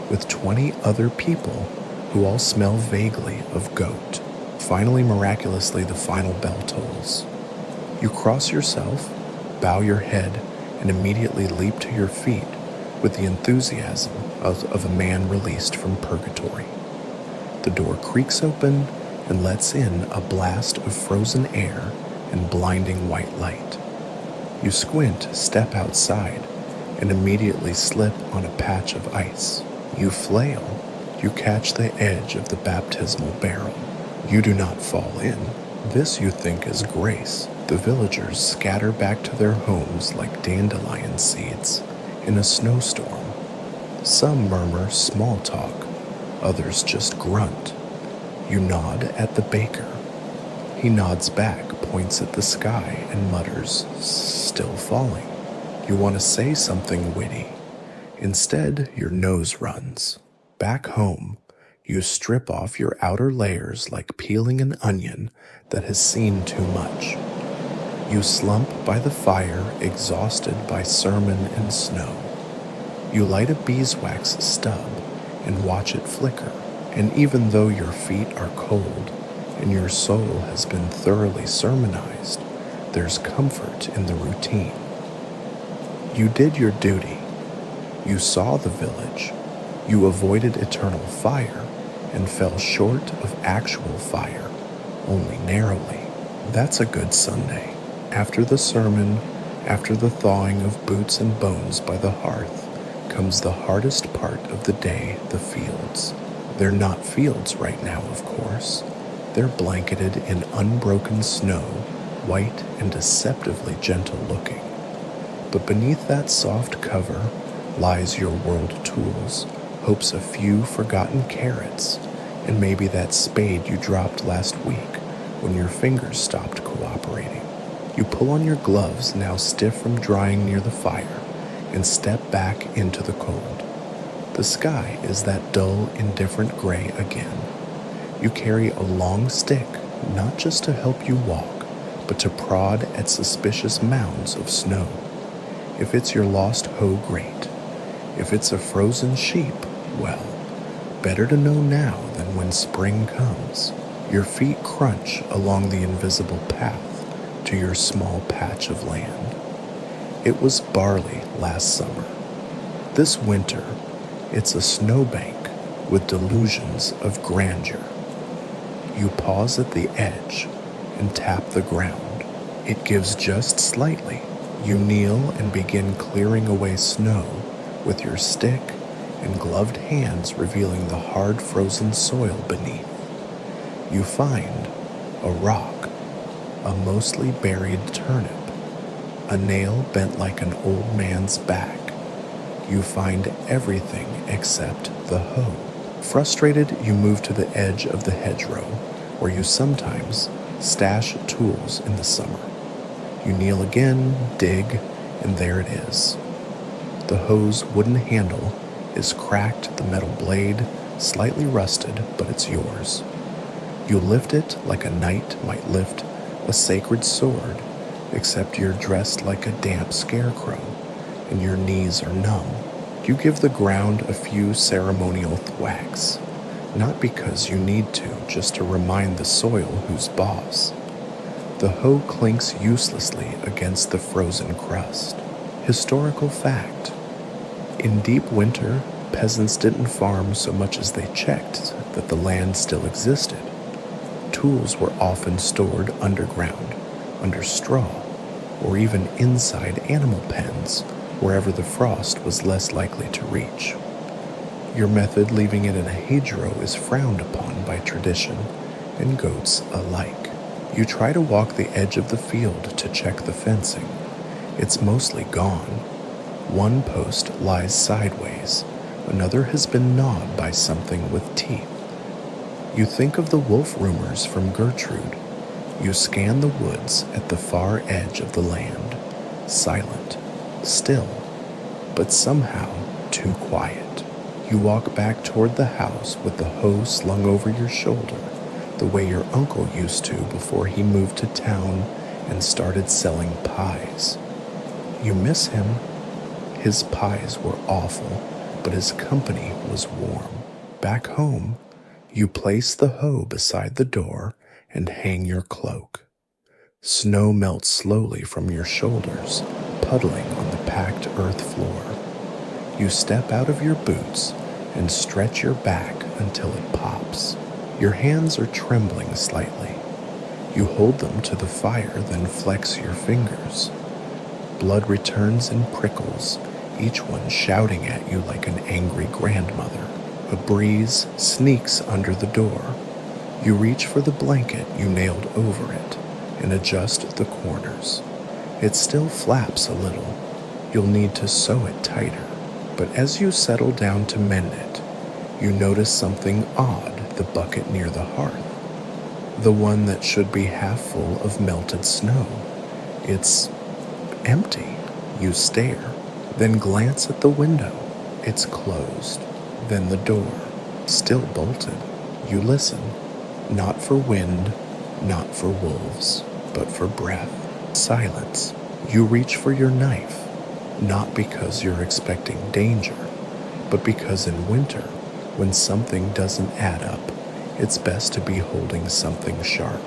with 20 other people who all smell vaguely of goat. Finally, miraculously, the final bell tolls. You cross yourself, bow your head, and immediately leap to your feet with the enthusiasm of a man released from purgatory. The door creaks open and lets in a blast of frozen air and blinding white light. You squint, step outside, and immediately slip on a patch of ice. You flail. You catch the edge of the baptismal barrel. You do not fall in. This you think is grace. The villagers scatter back to their homes like dandelion seeds in a snowstorm. Some murmur small talk, others just grunt. You nod at the baker. He nods back, points at the sky, and mutters, "Still falling." You want to say something witty. Instead, your nose runs. Back home, you strip off your outer layers like peeling an onion that has seen too much. You slump by the fire, exhausted by sermon and snow. You light a beeswax stub and watch it flicker, and even though your feet are cold and your soul has been thoroughly sermonized, there's comfort in the routine. You did your duty. You saw the village. You avoided eternal fire and fell short of actual fire, only narrowly. That's a good Sunday. After the sermon, after the thawing of boots and bones by the hearth, comes the hardest part of the day, the fields. They're not fields right now, of course. They're blanketed in unbroken snow, white and deceptively gentle looking. But beneath that soft cover lies your world tools, hopes a few forgotten carrots, and maybe that spade you dropped last week when your fingers stopped cooperating. You pull on your gloves, now stiff from drying near the fire, and step back into the cold. The sky is that dull, indifferent gray again. You carry a long stick, not just to help you walk, but to prod at suspicious mounds of snow. If it's your lost hoe, great. If it's a frozen sheep, well, better to know now than when spring comes. Your feet crunch along the invisible path to your small patch of land. It was barley last summer. This winter, it's a snowbank with delusions of grandeur. You pause at the edge and tap the ground. It gives just slightly. You kneel and begin clearing away snow with your stick and gloved hands, revealing the hard frozen soil beneath. You find a rock, a mostly buried turnip, a nail bent like an old man's back. You find everything except the hoe. Frustrated, you move to the edge of the hedgerow, where you sometimes stash tools in the summer. You kneel again, dig, and there it is. The hoe's wooden handle is cracked, the metal blade slightly rusted, but it's yours. You lift it like a knight might lift a sacred sword, except you're dressed like a damp scarecrow, and your knees are numb. You give the ground a few ceremonial thwacks, not because you need to, just to remind the soil who's boss. The hoe clinks uselessly against the frozen crust. Historical fact. In deep winter, peasants didn't farm so much as they checked that the land still existed. Tools were often stored underground, under straw, or even inside animal pens, wherever the frost was less likely to reach. Your method, leaving it in a hedgerow, is frowned upon by tradition and goats alike. You try to walk the edge of the field to check the fencing. It's mostly gone. One post lies sideways, another has been gnawed by something with teeth. You think of the wolf rumors from Gertrude. You scan the woods at the far edge of the land, silent, still, but somehow too quiet. You walk back toward the house with the hoe slung over your shoulder, the way your uncle used to before he moved to town and started selling pies. You miss him. His pies were awful, but his company was warm. Back home, you place the hoe beside the door and hang your cloak. Snow melts slowly from your shoulders, puddling on the packed earth floor. You step out of your boots and stretch your back until it pops. Your hands are trembling slightly. You hold them to the fire, then flex your fingers. Blood returns in prickles, each one shouting at you like an angry grandmother. A breeze sneaks under the door. You reach for the blanket you nailed over it and adjust the corners. It still flaps a little. You'll need to sew it tighter. But as you settle down to mend it, you notice something odd, the bucket near the hearth. The one that should be half full of melted snow. It's empty. You stare, then glance at the window. It's closed. Then the door, still bolted. You listen, not for wind, not for wolves, but for breath. Silence. You reach for your knife, not because you're expecting danger, but because in winter, when something doesn't add up, it's best to be holding something sharp.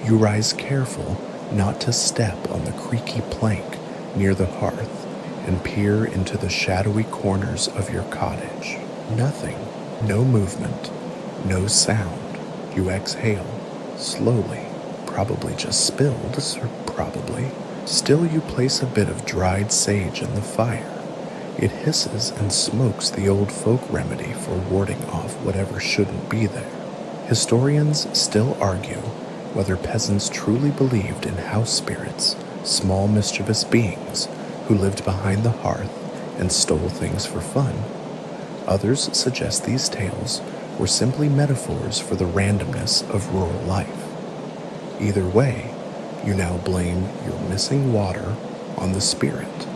You rise careful not to step on the creaky plank near the hearth and peer into the shadowy corners of your cottage. Nothing, no movement, no sound. You exhale, slowly, probably just spilled, or probably. Still, you place a bit of dried sage in the fire. It hisses and smokes, the old folk remedy for warding off whatever shouldn't be there. Historians still argue whether peasants truly believed in house spirits, small mischievous beings who lived behind the hearth and stole things for fun. Others suggest these tales were simply metaphors for the randomness of rural life. Either way, you now blame your missing water on the spirit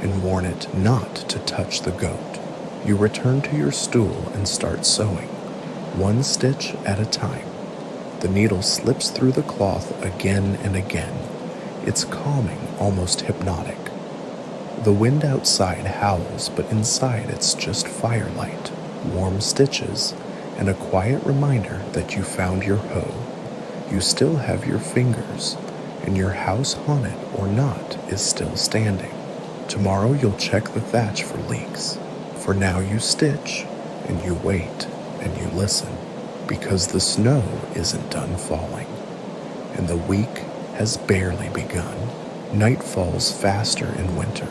and warn it not to touch the goat. You return to your stool and start sewing, one stitch at a time. The needle slips through the cloth again and again. It's calming, almost hypnotic. The wind outside howls, but inside it's just firelight, warm stitches, and a quiet reminder that you found your hoe. You still have your fingers, and your house, haunted or not, is still standing. Tomorrow you'll check the thatch for leaks. For now you stitch, and you wait, and you listen, because the snow isn't done falling, and the week has barely begun. Night falls faster in winter,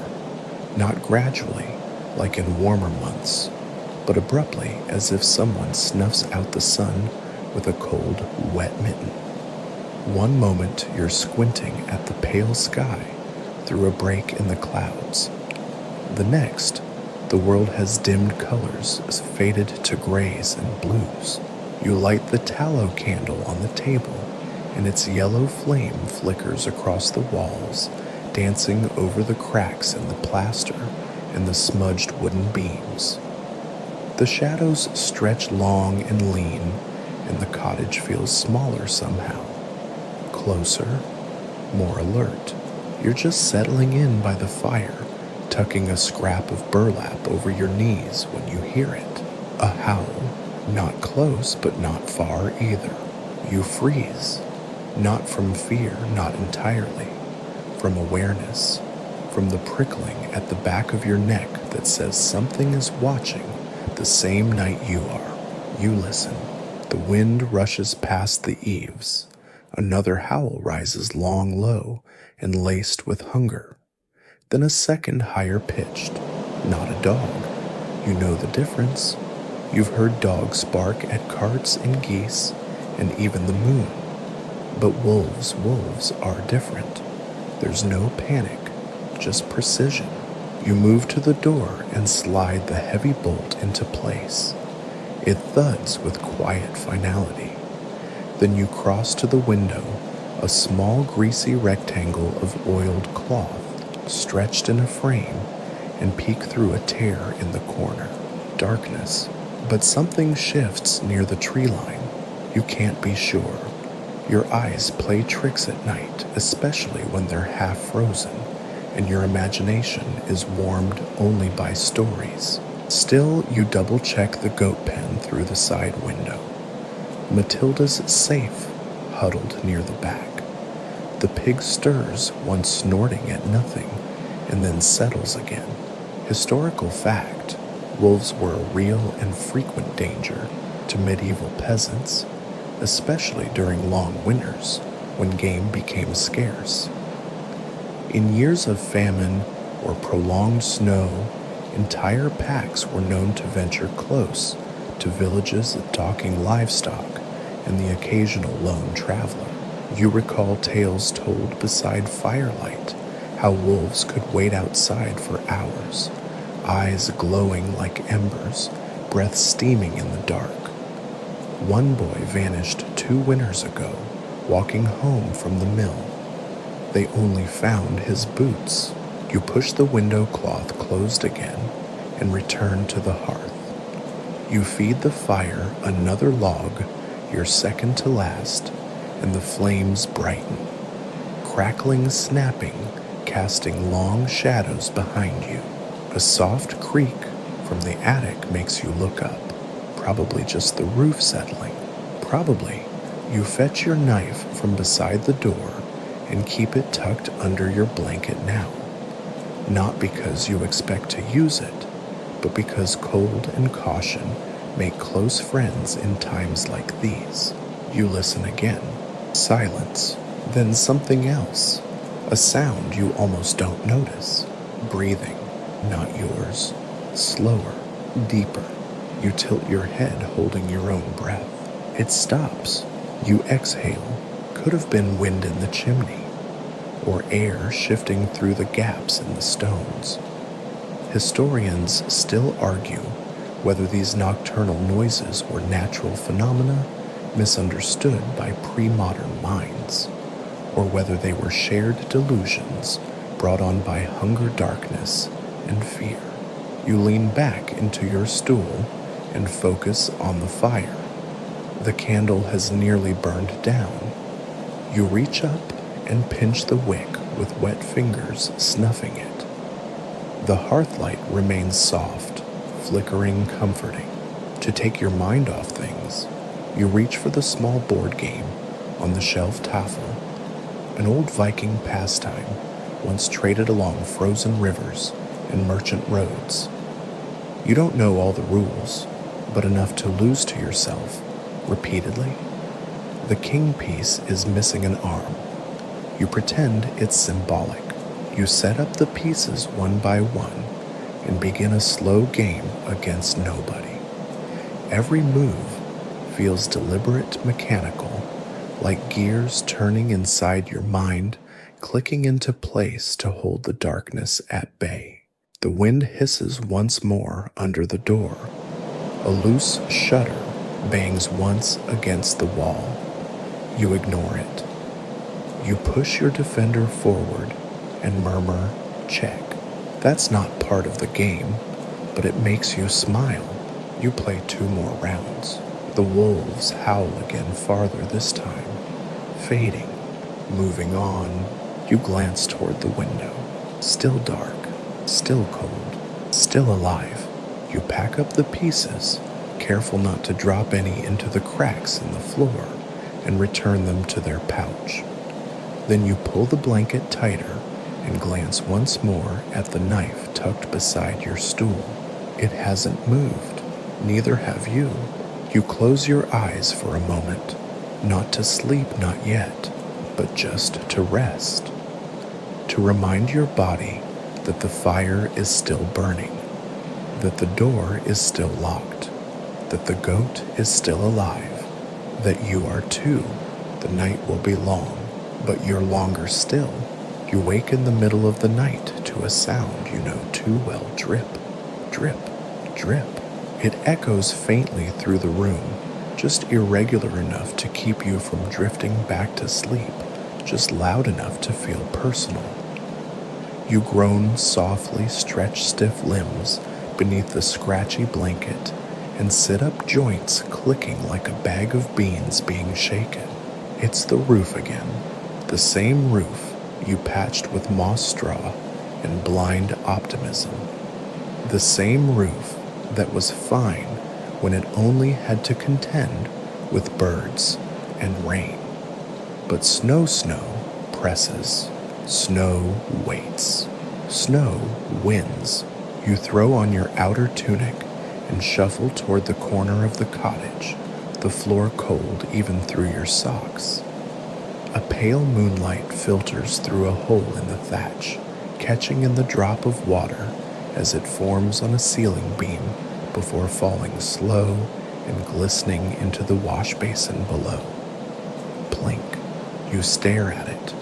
not gradually, like in warmer months, but abruptly, as if someone snuffs out the sun with a cold, wet mitten. One moment you're squinting at the pale sky through a break in the clouds. The next, the world has dimmed colors, faded to grays and blues. You light the tallow candle on the table, and its yellow flame flickers across the walls, dancing over the cracks in the plaster and the smudged wooden beams. The shadows stretch long and lean, and the cottage feels smaller somehow. Closer, more alert. You're just settling in by the fire, tucking a scrap of burlap over your knees when you hear it. A howl, not close but not far either. You freeze, not from fear, not entirely, from awareness, from the prickling at the back of your neck that says something is watching the same night you are. You listen. The wind rushes past the eaves. Another howl rises long, low, and laced with hunger. Then a second higher pitched. Not a dog. You know the difference. You've heard dogs bark at carts and geese, and even the moon. But wolves are different. There's no panic, just precision. You move to the door and slide the heavy bolt into place. It thuds with quiet finality. Then you cross to the window, a small greasy rectangle of oiled cloth stretched in a frame, and peek through a tear in the corner. Darkness, but something shifts near the tree line. You can't be sure. Your eyes play tricks at night, especially when they're half frozen, and your imagination is warmed only by stories. Still, you double-check the goat pen through the side window. Matilda's safe, huddled near the back. The pig stirs, once snorting at nothing, and then settles again. Historical fact, wolves were a real and frequent danger to medieval peasants, especially during long winters when game became scarce. In years of famine or prolonged snow, entire packs were known to venture close to villages docking livestock and the occasional lone traveler. You recall tales told beside firelight, how wolves could wait outside for hours, eyes glowing like embers, breath steaming in the dark. One boy vanished 2 winters ago, walking home from the mill. They only found his boots. You push the window cloth closed again and return to the hearth. You feed the fire another log, your second to last, and the flames brighten, crackling, snapping, casting long shadows behind you. A soft creak from the attic makes you look up, probably just the roof settling. Probably you fetch your knife from beside the door and keep it tucked under your blanket now, not because you expect to use it, but because cold and caution make close friends in times like these. You listen again. Silence. Then something else. A sound you almost don't notice. Breathing. Not yours. Slower. Deeper. You tilt your head, holding your own breath. It stops. You exhale. Could have been wind in the chimney, or air shifting through the gaps in the stones. Historians still argue whether these nocturnal noises were natural phenomena misunderstood by pre-modern minds, or whether they were shared delusions brought on by hunger, darkness, and fear. You lean back into your stool and focus on the fire. The candle has nearly burned down. You reach up and pinch the wick with wet fingers, snuffing it. The hearth light remains soft, flickering, comforting. To take your mind off things, you reach for the small board game on the shelf tafel, an old Viking pastime once traded along frozen rivers and merchant roads. You don't know all the rules, but enough to lose to yourself repeatedly. The king piece is missing an arm. You pretend it's symbolic. You set up the pieces one by one and begin a slow game against nobody. Every move feels deliberate, mechanical, like gears turning inside your mind, clicking into place to hold the darkness at bay. The wind hisses once more under the door. A loose shutter bangs once against the wall. You ignore it. You push your defender forward and murmur, check. That's not part of the game, but it makes you smile. You play 2 more rounds. The wolves howl again, farther this time, fading, moving on. You glance toward the window. Still dark, still cold, still alive. You pack up the pieces, careful not to drop any into the cracks in the floor, and return them to their pouch. Then you pull the blanket tighter and glance once more at the knife tucked beside your stool. It hasn't moved, neither have you. You close your eyes for a moment, not to sleep, not yet, but just to rest. To remind your body that the fire is still burning, that the door is still locked, that the goat is still alive, that you are too. The night will be long, but you're longer still. You wake in the middle of the night to a sound you know too well. Drip, drip, drip. It echoes faintly through the room, just irregular enough to keep you from drifting back to sleep, just loud enough to feel personal. You groan softly, stretch stiff limbs beneath the scratchy blanket, and sit up, joints clicking like a bag of beans being shaken. It's the roof again, the same roof you patched with moss straw and blind optimism. The same roof that was fine when it only had to contend with birds and rain. But snow presses. Snow waits. Snow wins. You throw on your outer tunic and shuffle toward the corner of the cottage, the floor cold even through your socks. A pale moonlight filters through a hole in the thatch, catching in the drop of water as it forms on a ceiling beam before falling slow and glistening into the wash basin below. Plink. You stare at it,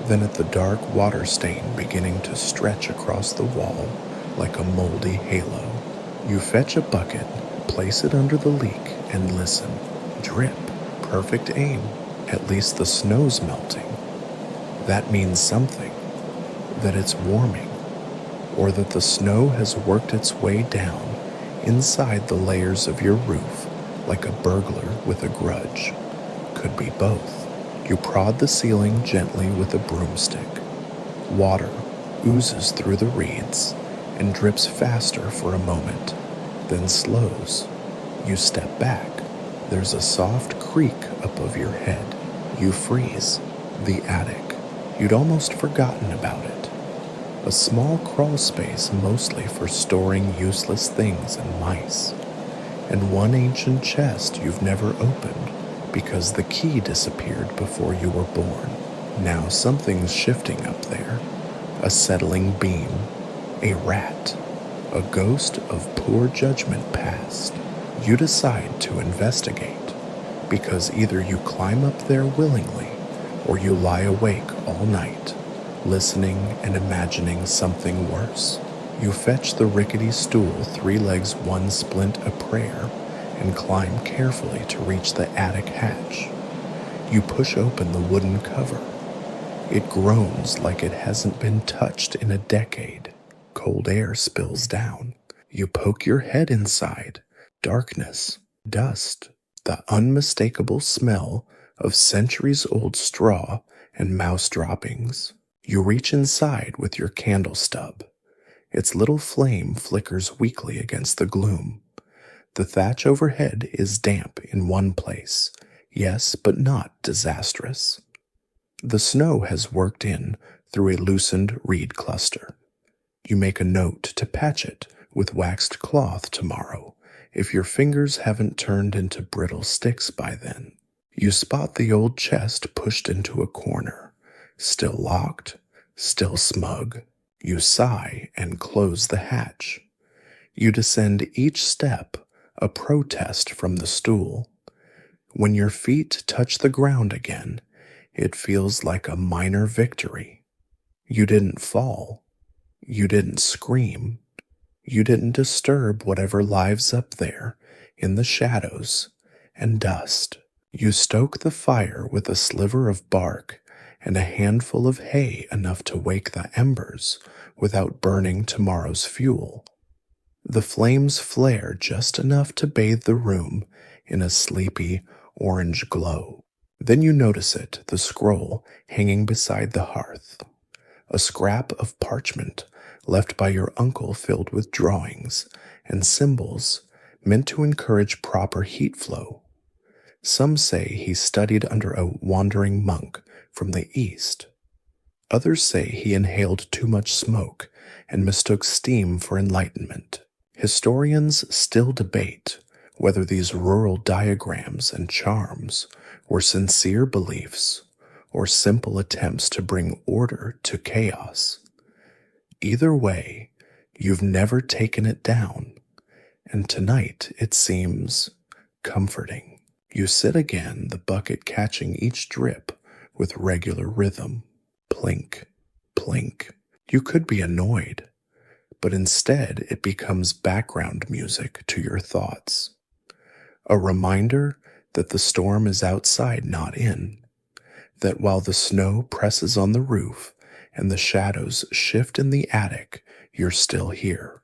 then at the dark water stain beginning to stretch across the wall like a moldy halo. You fetch a bucket, place it under the leak, and listen. Drip. Perfect aim. At least the snow's melting. That means something. That it's warming. Or that the snow has worked its way down inside the layers of your roof like a burglar with a grudge. Could be both. You prod the ceiling gently with a broomstick. Water oozes through the reeds and drips faster for a moment, then slows. You step back. There's a soft creak above your head. You freeze. The attic. You'd almost forgotten about it. A small crawl space mostly for storing useless things and mice. And one ancient chest you've never opened because the key disappeared before you were born. Now something's shifting up there. A settling beam. A rat. A ghost of poor judgment past. You decide to investigate, because either you climb up there willingly or you lie awake all night, listening and imagining something worse. You fetch the rickety stool 3 legs 1 splint a prayer and climb carefully to reach the attic hatch. You push open the wooden cover. It groans like it hasn't been touched in a decade. Cold air spills down. You poke your head inside. Darkness, dust, the unmistakable smell of centuries-old straw and mouse droppings. You reach inside with your candle stub. Its little flame flickers weakly against the gloom. The thatch overhead is damp in one place, yes, but not disastrous. The snow has worked in through a loosened reed cluster. You make a note to patch it with waxed cloth tomorrow if your fingers haven't turned into brittle sticks by then. You spot the old chest pushed into a corner, still locked, still smug. You sigh and close the hatch. You descend each step, a protest from the stool. When your feet touch the ground again, it feels like a minor victory. You didn't fall. You didn't scream. You didn't disturb whatever lives up there in the shadows and dust. You stoke the fire with a sliver of bark and a handful of hay enough to wake the embers without burning tomorrow's fuel. The flames flare just enough to bathe the room in a sleepy orange glow. Then you notice it, the scroll hanging beside the hearth. A scrap of parchment left by your uncle filled with drawings and symbols meant to encourage proper heat flow. Some say he studied under a wandering monk from the east. Others say he inhaled too much smoke and mistook steam for enlightenment. Historians still debate whether these rural diagrams and charms were sincere beliefs or simple attempts to bring order to chaos. Either way, you've never taken it down, and tonight it seems comforting. You sit again, the bucket catching each drip with regular rhythm. Plink, plink. You could be annoyed, but instead it becomes background music to your thoughts. A reminder that the storm is outside, not in. That while the snow presses on the roof and the shadows shift in the attic, you're still here,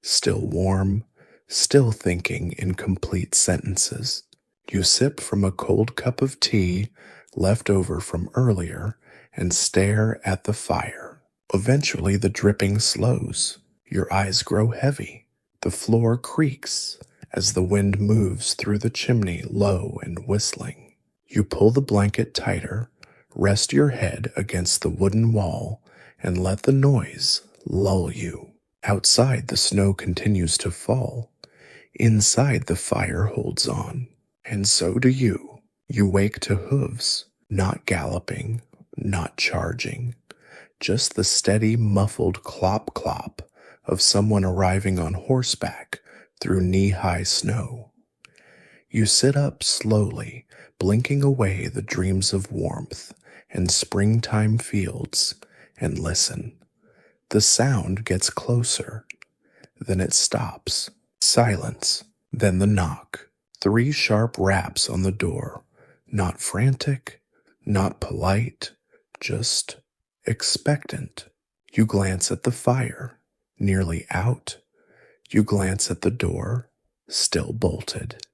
still warm, still thinking in complete sentences. You sip from a cold cup of tea left over from earlier and stare at the fire. Eventually the dripping slows. Your eyes grow heavy. The floor creaks as the wind moves through the chimney, low and whistling. You pull the blanket tighter, rest your head against the wooden wall, and let the noise lull you. Outside, the snow continues to fall. Inside, the fire holds on. And so do you. You wake to hooves, not galloping, not charging, just the steady, muffled clop-clop of someone arriving on horseback through knee-high snow. You sit up slowly, blinking away the dreams of warmth and springtime fields, and listen. The sound gets closer. Then it stops. Silence. Then the knock. 3 sharp raps on the door. Not frantic, not polite, just expectant. You glance at the fire, nearly out. You glance at the door, still bolted.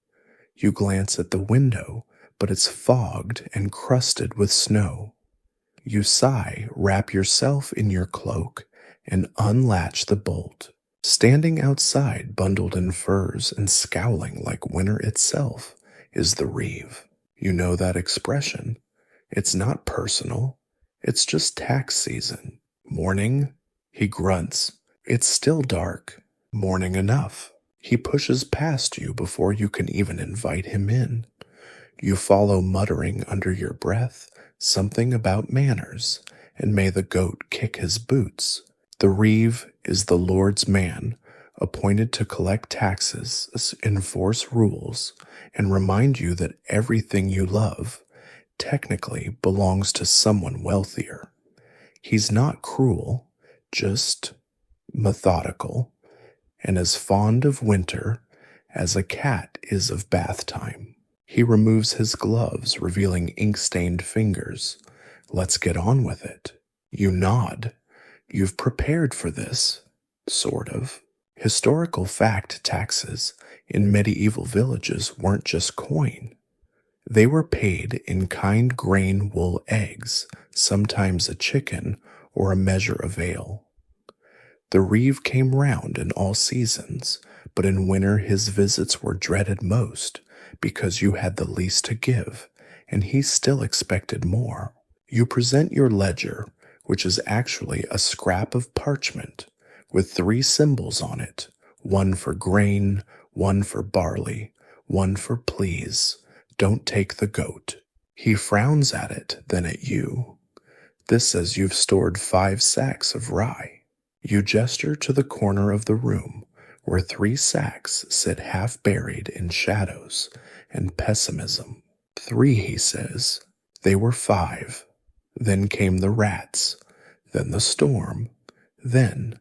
You glance at the window, but it's fogged and crusted with snow. You sigh, wrap yourself in your cloak, and unlatch the bolt. Standing outside, bundled in furs and scowling like winter itself, is the Reeve. You know that expression. It's not personal. It's just tax season. Morning? He grunts. It's still dark. Morning enough. He pushes past you before you can even invite him in. You follow, muttering under your breath something about manners, and may the goat kick his boots. The Reeve is the Lord's man, appointed to collect taxes, enforce rules, and remind you that everything you love technically belongs to someone wealthier. He's not cruel, just methodical, and as fond of winter as a cat is of bath time. He removes his gloves, revealing ink-stained fingers. Let's get on with it. You nod. You've prepared for this, sort of. Historical fact taxes in medieval villages weren't just coin. They were paid in kind grain wool eggs, sometimes a chicken or a measure of ale. The reeve came round in all seasons, but in winter his visits were dreaded most, because you had the least to give, and he still expected more. You present your ledger, which is actually a scrap of parchment, with 3 symbols on it, one for grain, one for barley, one for please, don't take the goat. He frowns at it, then at you. This says you've stored 5 sacks of rye. You gesture to the corner of the room, where 3 sacks sit half buried in shadows and pessimism. 3, he says. They were 5. Then came the rats, then the storm, then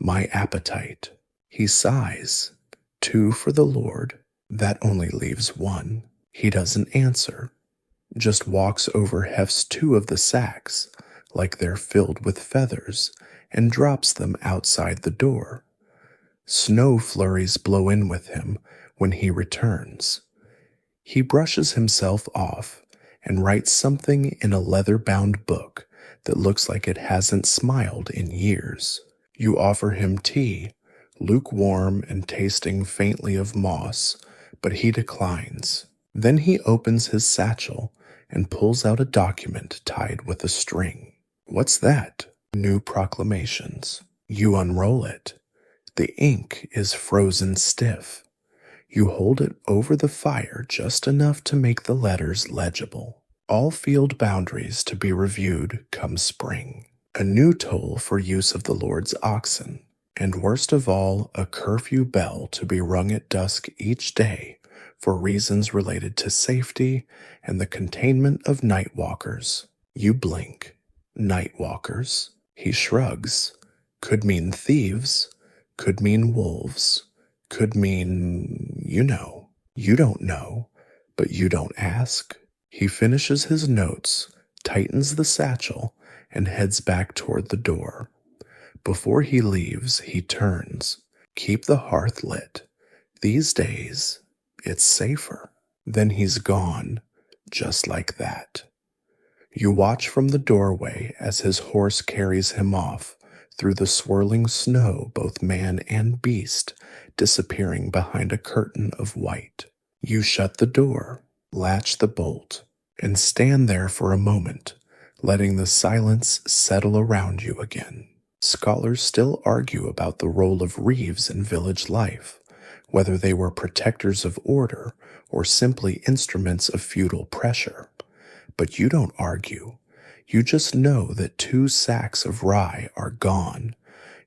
my appetite. He sighs. 2 for the Lord. That only leaves 1. He doesn't answer, just walks over, hefts 2 of the sacks, like they're filled with feathers, and drops them outside the door. Snow flurries blow in with him when he returns. He brushes himself off and writes something in a leather-bound book that looks like it hasn't smiled in years. You offer him tea, lukewarm and tasting faintly of moss, but he declines. Then he opens his satchel and pulls out a document tied with a string. What's that? New proclamations. You unroll it. The ink is frozen stiff. You hold it over the fire just enough to make the letters legible. All field boundaries to be reviewed come spring. A new toll for use of the Lord's oxen, and worst of all, a curfew bell to be rung at dusk each day for reasons related to safety and the containment of night walkers. You blink. Night walkers. He shrugs. Could mean thieves. Could mean wolves. Could mean, you know. You don't know, but you don't ask. He finishes his notes, tightens the satchel, and heads back toward the door. Before he leaves, he turns. Keep the hearth lit. These days, it's safer. Then he's gone, just like that. You watch from the doorway as his horse carries him off through the swirling snow, both man and beast disappearing behind a curtain of white. You shut the door, latch the bolt, and stand there for a moment, letting the silence settle around you again. Scholars still argue about the role of reeves in village life, whether they were protectors of order or simply instruments of feudal pressure. But you don't argue. You just know that 2 sacks of rye are gone.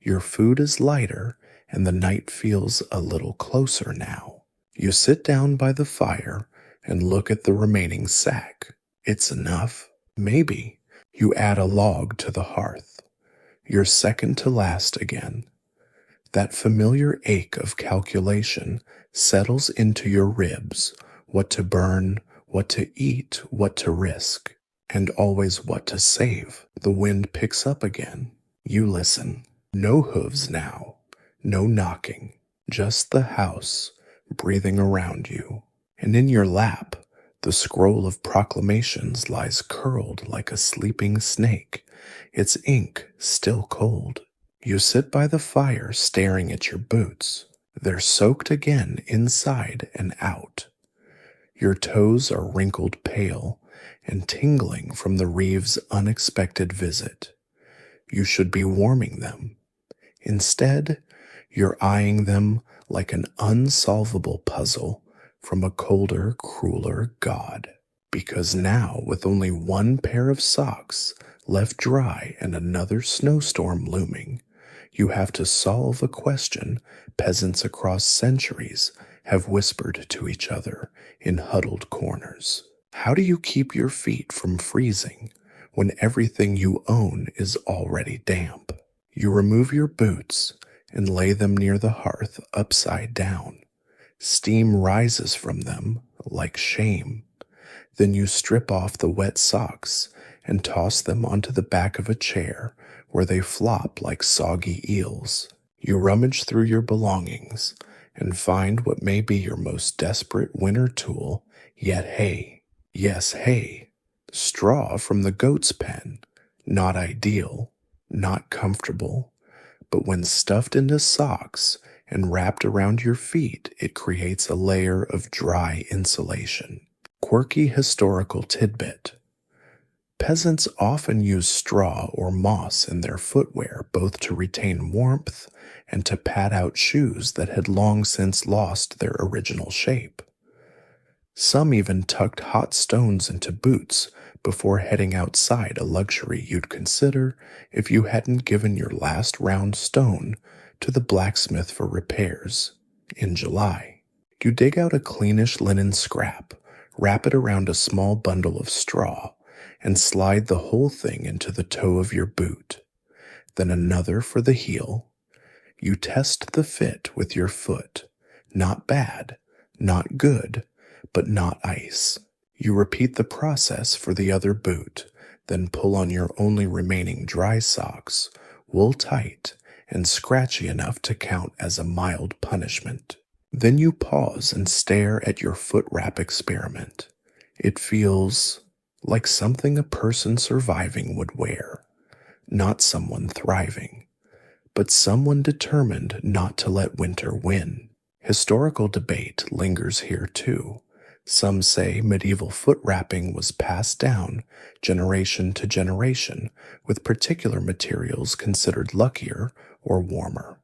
Your food is lighter, and the night feels a little closer now. You sit down by the fire and look at the remaining sack. It's enough. Maybe. You add a log to the hearth. You're second to last again. That familiar ache of calculation settles into your ribs, what to burn, what to eat, what to risk, and always what to save. The wind picks up again. You listen. No hooves now. No knocking. Just the house breathing around you. And in your lap, the scroll of proclamations lies curled like a sleeping snake, its ink still cold. You sit by the fire staring at your boots. They're soaked again inside and out. Your toes are wrinkled pale and tingling from the reeve's unexpected visit. You should be warming them. Instead, you're eyeing them like an unsolvable puzzle from a colder, crueler god. Because now, with only 1 pair of socks left dry and another snowstorm looming, you have to solve a question peasants across centuries have whispered to each other in huddled corners. How do you keep your feet from freezing when everything you own is already damp? You remove your boots and lay them near the hearth upside down. Steam rises from them like shame. Then you strip off the wet socks and toss them onto the back of a chair where they flop like soggy eels. You rummage through your belongings and find what may be your most desperate winter tool, yet hay. Yes, hay. Straw from the goat's pen. Not ideal, not comfortable, but when stuffed into socks and wrapped around your feet, it creates a layer of dry insulation. Quirky historical tidbit. Peasants often use straw or moss in their footwear both to retain warmth and to pad out shoes that had long since lost their original shape. Some even tucked hot stones into boots before heading outside, a luxury you'd consider if you hadn't given your last round stone to the blacksmith for repairs in July. You dig out a cleanish linen scrap, wrap it around a small bundle of straw, and slide the whole thing into the toe of your boot. Then another for the heel. You test the fit with your foot. Not bad, not good, but not ice. You repeat the process for the other boot, then pull on your only remaining dry socks, wool tight, and scratchy enough to count as a mild punishment. Then you pause and stare at your foot wrap experiment. It feels like something a person surviving would wear, not someone thriving, but someone determined not to let winter win. Historical debate lingers here too. Some say medieval foot wrapping was passed down generation to generation with particular materials considered luckier or warmer.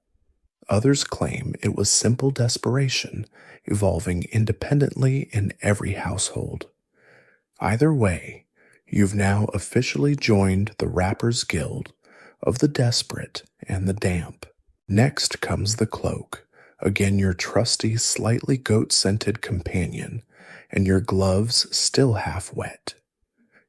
Others claim it was simple desperation, evolving independently in every household. Either way, you've now officially joined the Wrappers Guild of the desperate and the damp. Next comes the cloak, again your trusty, slightly goat-scented companion, and your gloves still half wet.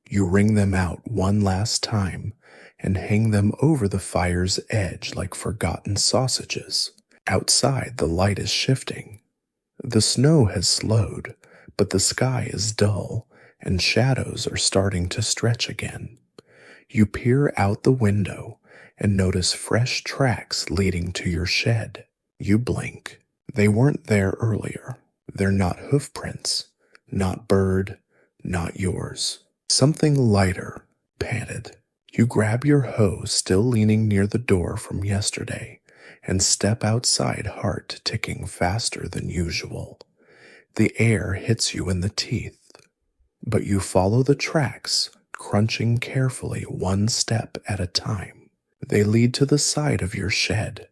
You wring them out one last time and hang them over the fire's edge like forgotten sausages. Outside, the light is shifting. The snow has slowed, but the sky is dull, and shadows are starting to stretch again. You peer out the window and notice fresh tracks leading to your shed. You blink. They weren't there earlier. They're not hoof prints, not bird, not yours. Something lighter, padded. You grab your hoe still leaning near the door from yesterday and step outside, heart ticking faster than usual. The air hits you in the teeth, but you follow the tracks, crunching carefully one step at a time. They lead to the side of your shed,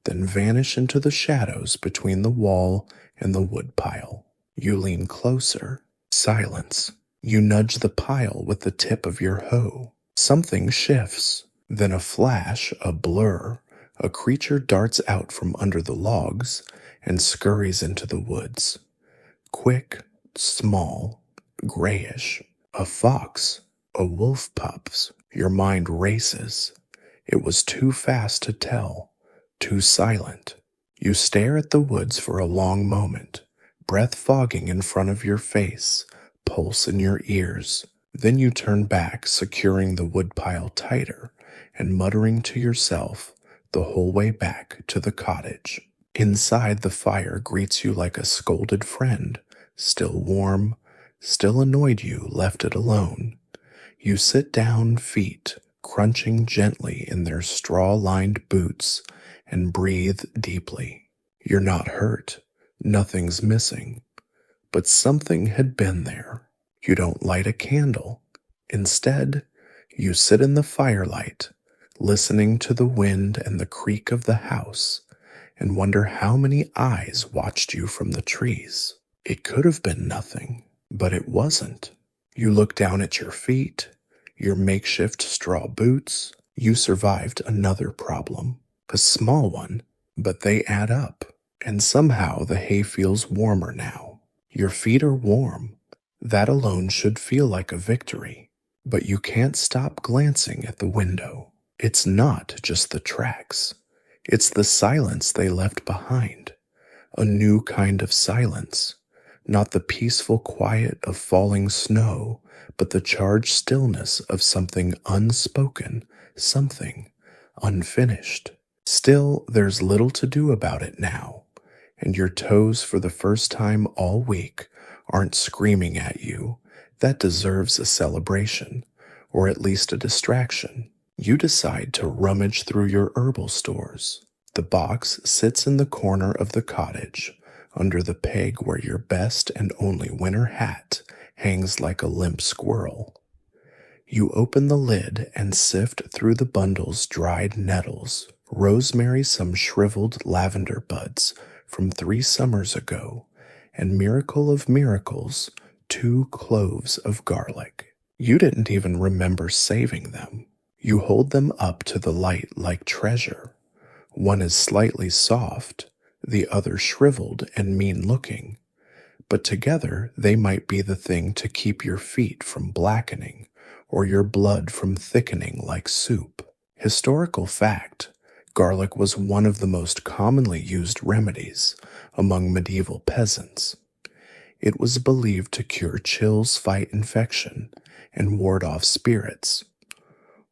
then vanish into the shadows between the wall and the wood pile. You lean closer. Silence. You nudge the pile with the tip of your hoe. Something shifts. Then a flash, a blur. A creature darts out from under the logs and scurries into the woods. Quick, small, grayish. A fox. A wolf pups. Your mind races. It was too fast to tell. Too silent. You stare at the woods for a long moment, breath fogging in front of your face, pulse in your ears. Then you turn back, securing the woodpile tighter and muttering to yourself the whole way back to the cottage. Inside, the fire greets you like a scolded friend, still warm, still annoyed you left it alone. You sit down, feet crunching gently in their straw-lined boots, and breathe deeply. You're not hurt. Nothing's missing. But something had been there. You don't light a candle. Instead, you sit in the firelight, listening to the wind and the creak of the house, and wonder how many eyes watched you from the trees. It could have been nothing, but it wasn't. You look down at your feet, your makeshift straw boots. You survived another problem. A small one, but they add up. And somehow the hay feels warmer now. Your feet are warm. That alone should feel like a victory. But you can't stop glancing at the window. It's not just the tracks. It's the silence they left behind. A new kind of silence. Not the peaceful quiet of falling snow, but the charged stillness of something unspoken, something unfinished. Still, there's little to do about it now, and your toes for the first time all week aren't screaming at you. That deserves a celebration, or at least a distraction. You decide to rummage through your herbal stores. The box sits in the corner of the cottage, under the peg where your best and only winter hat hangs like a limp squirrel. You open the lid and sift through the bundle's dried nettles, rosemary, some shriveled lavender buds from 3 summers ago, and miracle of miracles, 2 cloves of garlic. You didn't even remember saving them. You hold them up to the light like treasure. One is slightly soft, the other shriveled and mean-looking, but together they might be the thing to keep your feet from blackening or your blood from thickening like soup. Historical fact: garlic was one of the most commonly used remedies among medieval peasants. It was believed to cure chills, fight infection, and ward off spirits.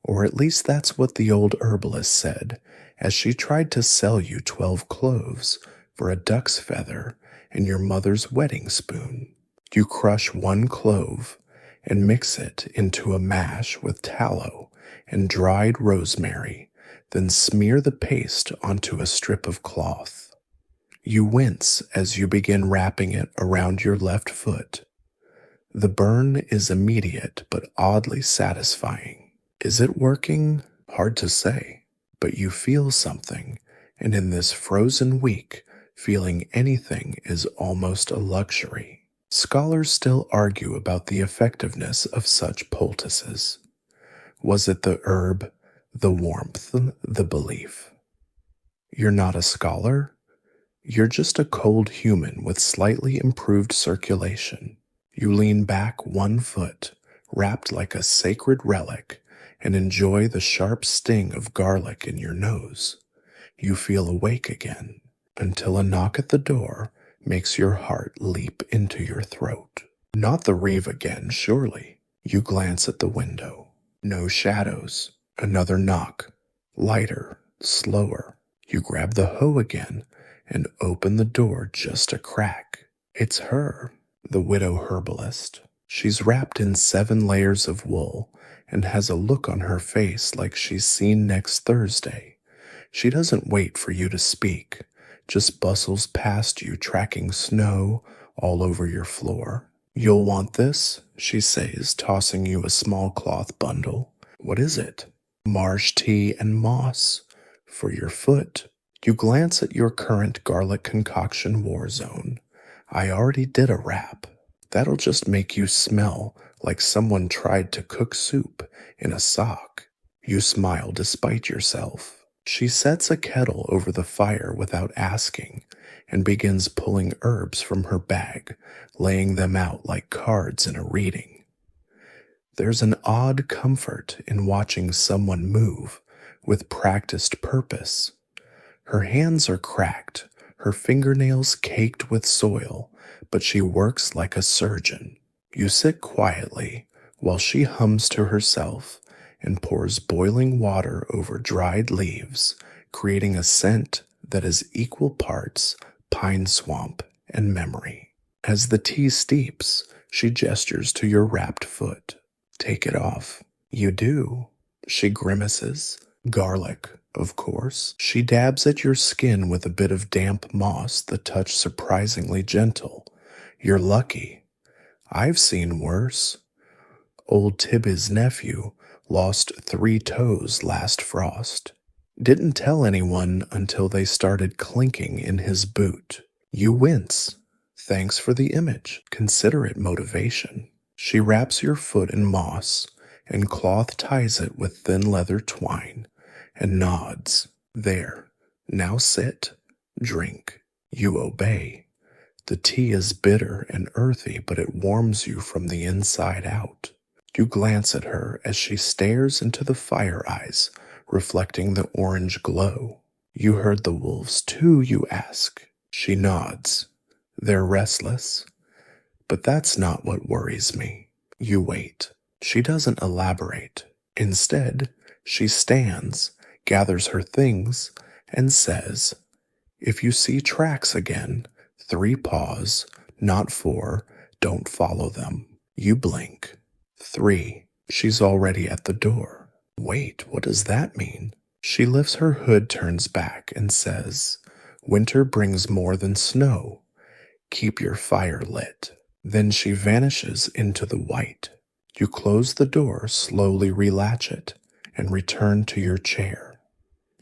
Or at least that's what the old herbalist said as she tried to sell you 12 cloves for a duck's feather and your mother's wedding spoon. You crush 1 clove and mix it into a mash with tallow and dried rosemary, then smear the paste onto a strip of cloth. You wince as you begin wrapping it around your left foot. The burn is immediate but oddly satisfying. Is it working? Hard to say, but you feel something, and in this frozen week, feeling anything is almost a luxury. Scholars still argue about the effectiveness of such poultices. Was it the herb, the warmth, the belief? You're not a scholar? You're just a cold human with slightly improved circulation. You lean back 1 foot, wrapped like a sacred relic, and enjoy the sharp sting of garlic in your nose. You feel awake again, until a knock at the door makes your heart leap into your throat. Not the reeve again, surely. You glance at the window. No shadows. Another knock. Lighter, slower. You grab the hoe again and open the door just a crack. It's her, the widow herbalist. She's wrapped in 7 layers of wool and has a look on her face like she's seen next Thursday. She doesn't wait for you to speak, just bustles past you, tracking snow all over your floor. You'll want this, she says, tossing you a small cloth bundle. What is it? Marsh tea and moss. For your foot. You glance at your current garlic concoction war zone. I already did a wrap. That'll just make you smell like someone tried to cook soup in a sock. You smile despite yourself. She sets a kettle over the fire without asking and begins pulling herbs from her bag, laying them out like cards in a reading. There's an odd comfort in watching someone move with practiced purpose. Her hands are cracked, her fingernails caked with soil, but she works like a surgeon. You sit quietly while she hums to herself and pours boiling water over dried leaves, creating a scent that is equal parts pine swamp and memory. As the tea steeps, she gestures to your wrapped foot. Take it off. You do. She grimaces. Garlic, of course. She dabs at your skin with a bit of damp moss, the touch surprisingly gentle. You're lucky. I've seen worse. Old Tibby's nephew lost 3 toes last frost. Didn't tell anyone until they started clinking in his boot. You wince. Thanks for the image. Consider it motivation. She wraps your foot in moss and cloth ties it with thin leather twine and nods. There. Now sit. Drink. You obey. The tea is bitter and earthy, but it warms you from the inside out. You glance at her as she stares into the fire eyes, reflecting the orange glow. You heard the wolves too, you ask. She nods. They're restless. But that's not what worries me. You wait. She doesn't elaborate. Instead, she stands, gathers her things, and says, if you see tracks again, 3 paws, not 4, don't follow them. You blink. 3. She's already at the door. Wait, what does that mean? She lifts her hood, turns back, and says, Winter brings more than snow. Keep your fire lit. Then she vanishes into the white. You close the door, slowly relatch it, and return to your chair.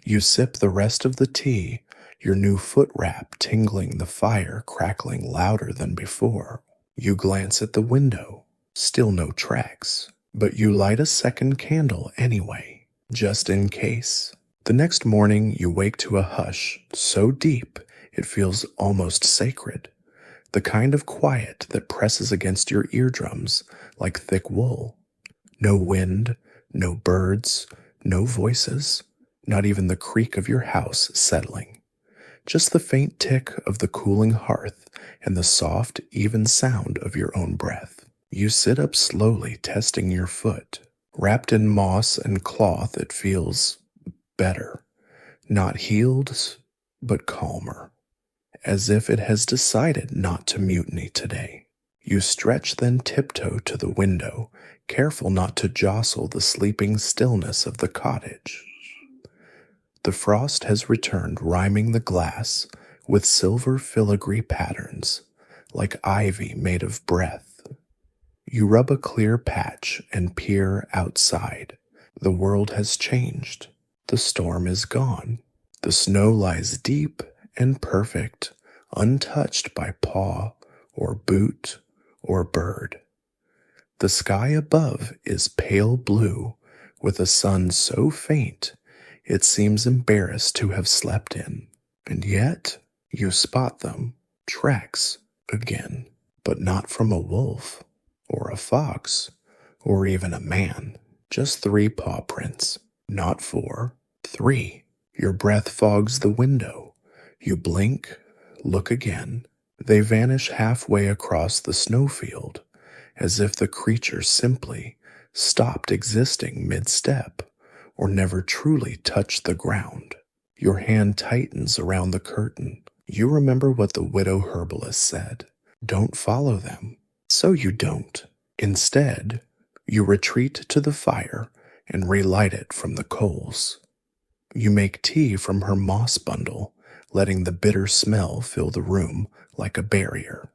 You sip the rest of the tea, your new foot wrap tingling, the fire crackling louder than before. You glance at the window, still no tracks, but you light a second candle anyway, just in case. The next morning you wake to a hush so deep it feels almost sacred, the kind of quiet that presses against your eardrums like thick wool. No wind, no birds, no voices, not even the creak of your house settling. Just the faint tick of the cooling hearth and the soft, even sound of your own breath. You sit up slowly, testing your foot. Wrapped in moss and cloth, it feels better. Not healed, but calmer. As if it has decided not to mutiny today. You stretch, then tiptoe to the window, careful not to jostle the sleeping stillness of the cottage. The frost has returned, rhyming the glass with silver filigree patterns, like ivy made of breath. You rub a clear patch and peer outside. The world has changed. The storm is gone. The snow lies deep and perfect, untouched by paw or boot or bird. The sky above is pale blue, with a sun so faint it seems embarrassed to have slept in. And yet you spot them, tracks again, but not from a wolf or a fox or even a man. Just 3 paw prints, not 4, 3. Your breath fogs the window. You blink, look again. They vanish halfway across the snowfield, as if the creature simply stopped existing mid-step, or never truly touched the ground. Your hand tightens around the curtain. You remember what the widow herbalist said. Don't follow them. So you don't. Instead, you retreat to the fire and relight it from the coals. You make tea from her moss bundle, letting the bitter smell fill the room like a barrier.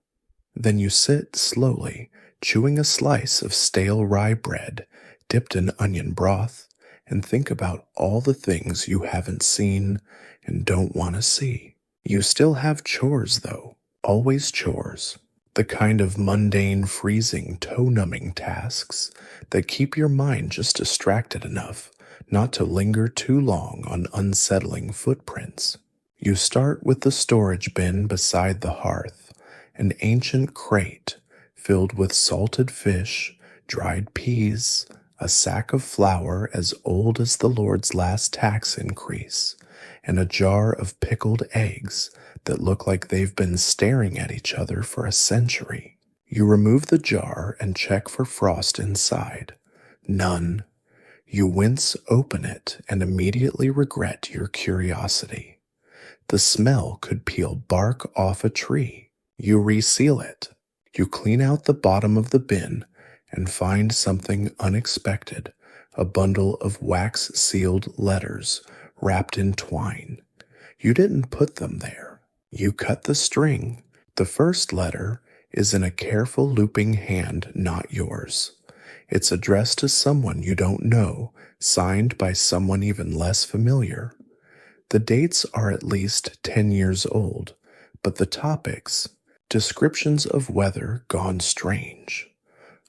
Then you sit slowly, chewing a slice of stale rye bread dipped in onion broth, and think about all the things you haven't seen and don't want to see. You still have chores, though, always chores, the kind of mundane, freezing, toe-numbing tasks that keep your mind just distracted enough not to linger too long on unsettling footprints. You start with the storage bin beside the hearth, an ancient crate filled with salted fish, dried peas, a sack of flour as old as the Lord's last tax increase, and a jar of pickled eggs that look like they've been staring at each other for a century. You remove the jar and check for frost inside. None. You wince, open it, and immediately regret your curiosity. The smell could peel bark off a tree. You reseal it. You clean out the bottom of the bin and find something unexpected, a bundle of wax-sealed letters wrapped in twine. You didn't put them there. You cut the string. The first letter is in a careful looping hand not yours. It's addressed to someone you don't know, signed by someone even less familiar. The dates are at least 10 years old, but the topics, descriptions of weather gone strange,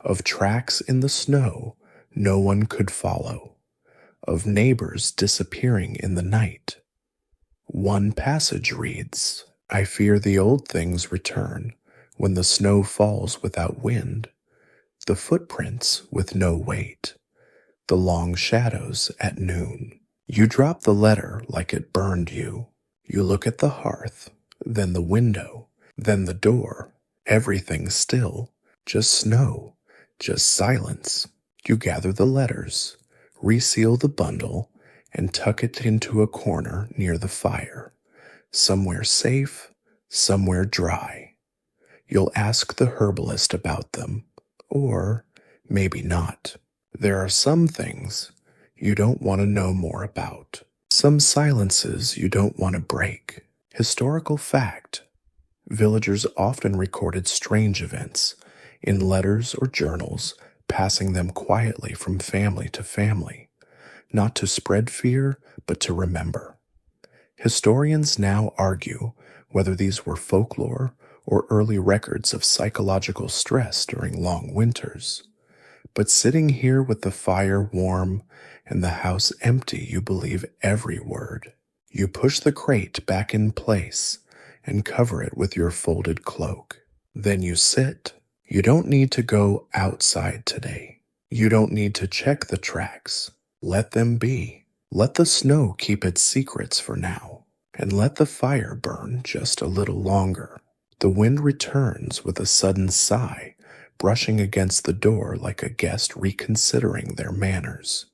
of tracks in the snow no one could follow, of neighbors disappearing in the night. One passage reads, I fear the old things return when the snow falls without wind, the footprints with no weight, the long shadows at noon. You drop the letter like it burned you. You look at the hearth, then the window, then the door. Everything still, just snow, just silence. You gather the letters, reseal the bundle, and tuck it into a corner near the fire. Somewhere safe, somewhere dry. You'll ask the herbalist about them, or maybe not. There are some things you don't want to know more about, some silences you don't want to break. Historical fact: villagers often recorded strange events in letters or journals, passing them quietly from family to family, not to spread fear, but to remember. Historians now argue whether these were folklore or early records of psychological stress during long winters. But sitting here with the fire warm and the house empty, you believe every word. You push the crate back in place and cover it with your folded cloak. Then you sit. You don't need to go outside today. You don't need to check the tracks. Let them be. Let the snow keep its secrets for now, and let the fire burn just a little longer. The wind returns with a sudden sigh, brushing against the door like a guest reconsidering their manners.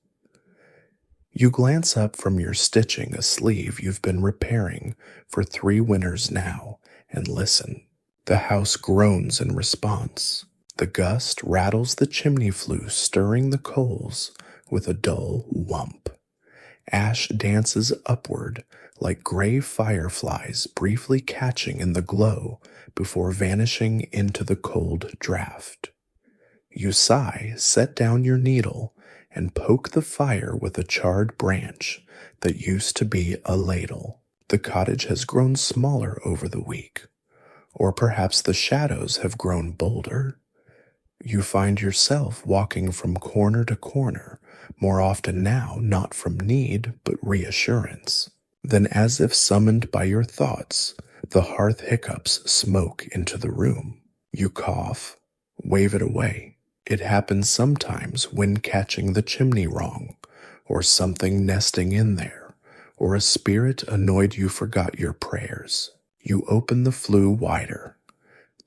You glance up from your stitching a sleeve you've been repairing for 3 winters now and listen. The house groans in response. The gust rattles the chimney flue, stirring the coals with a dull whump. Ash dances upward like gray fireflies, briefly catching in the glow before vanishing into the cold draft. You sigh, set down your needle, and poke the fire with a charred branch that used to be a ladle. The cottage has grown smaller over the week, or perhaps the shadows have grown bolder. You find yourself walking from corner to corner, more often now not from need but reassurance. Then, as if summoned by your thoughts, the hearth hiccups smoke into the room. You cough, wave it away. It happens sometimes when catching the chimney wrong, or something nesting in there, or a spirit annoyed you forgot your prayers. You open the flue wider.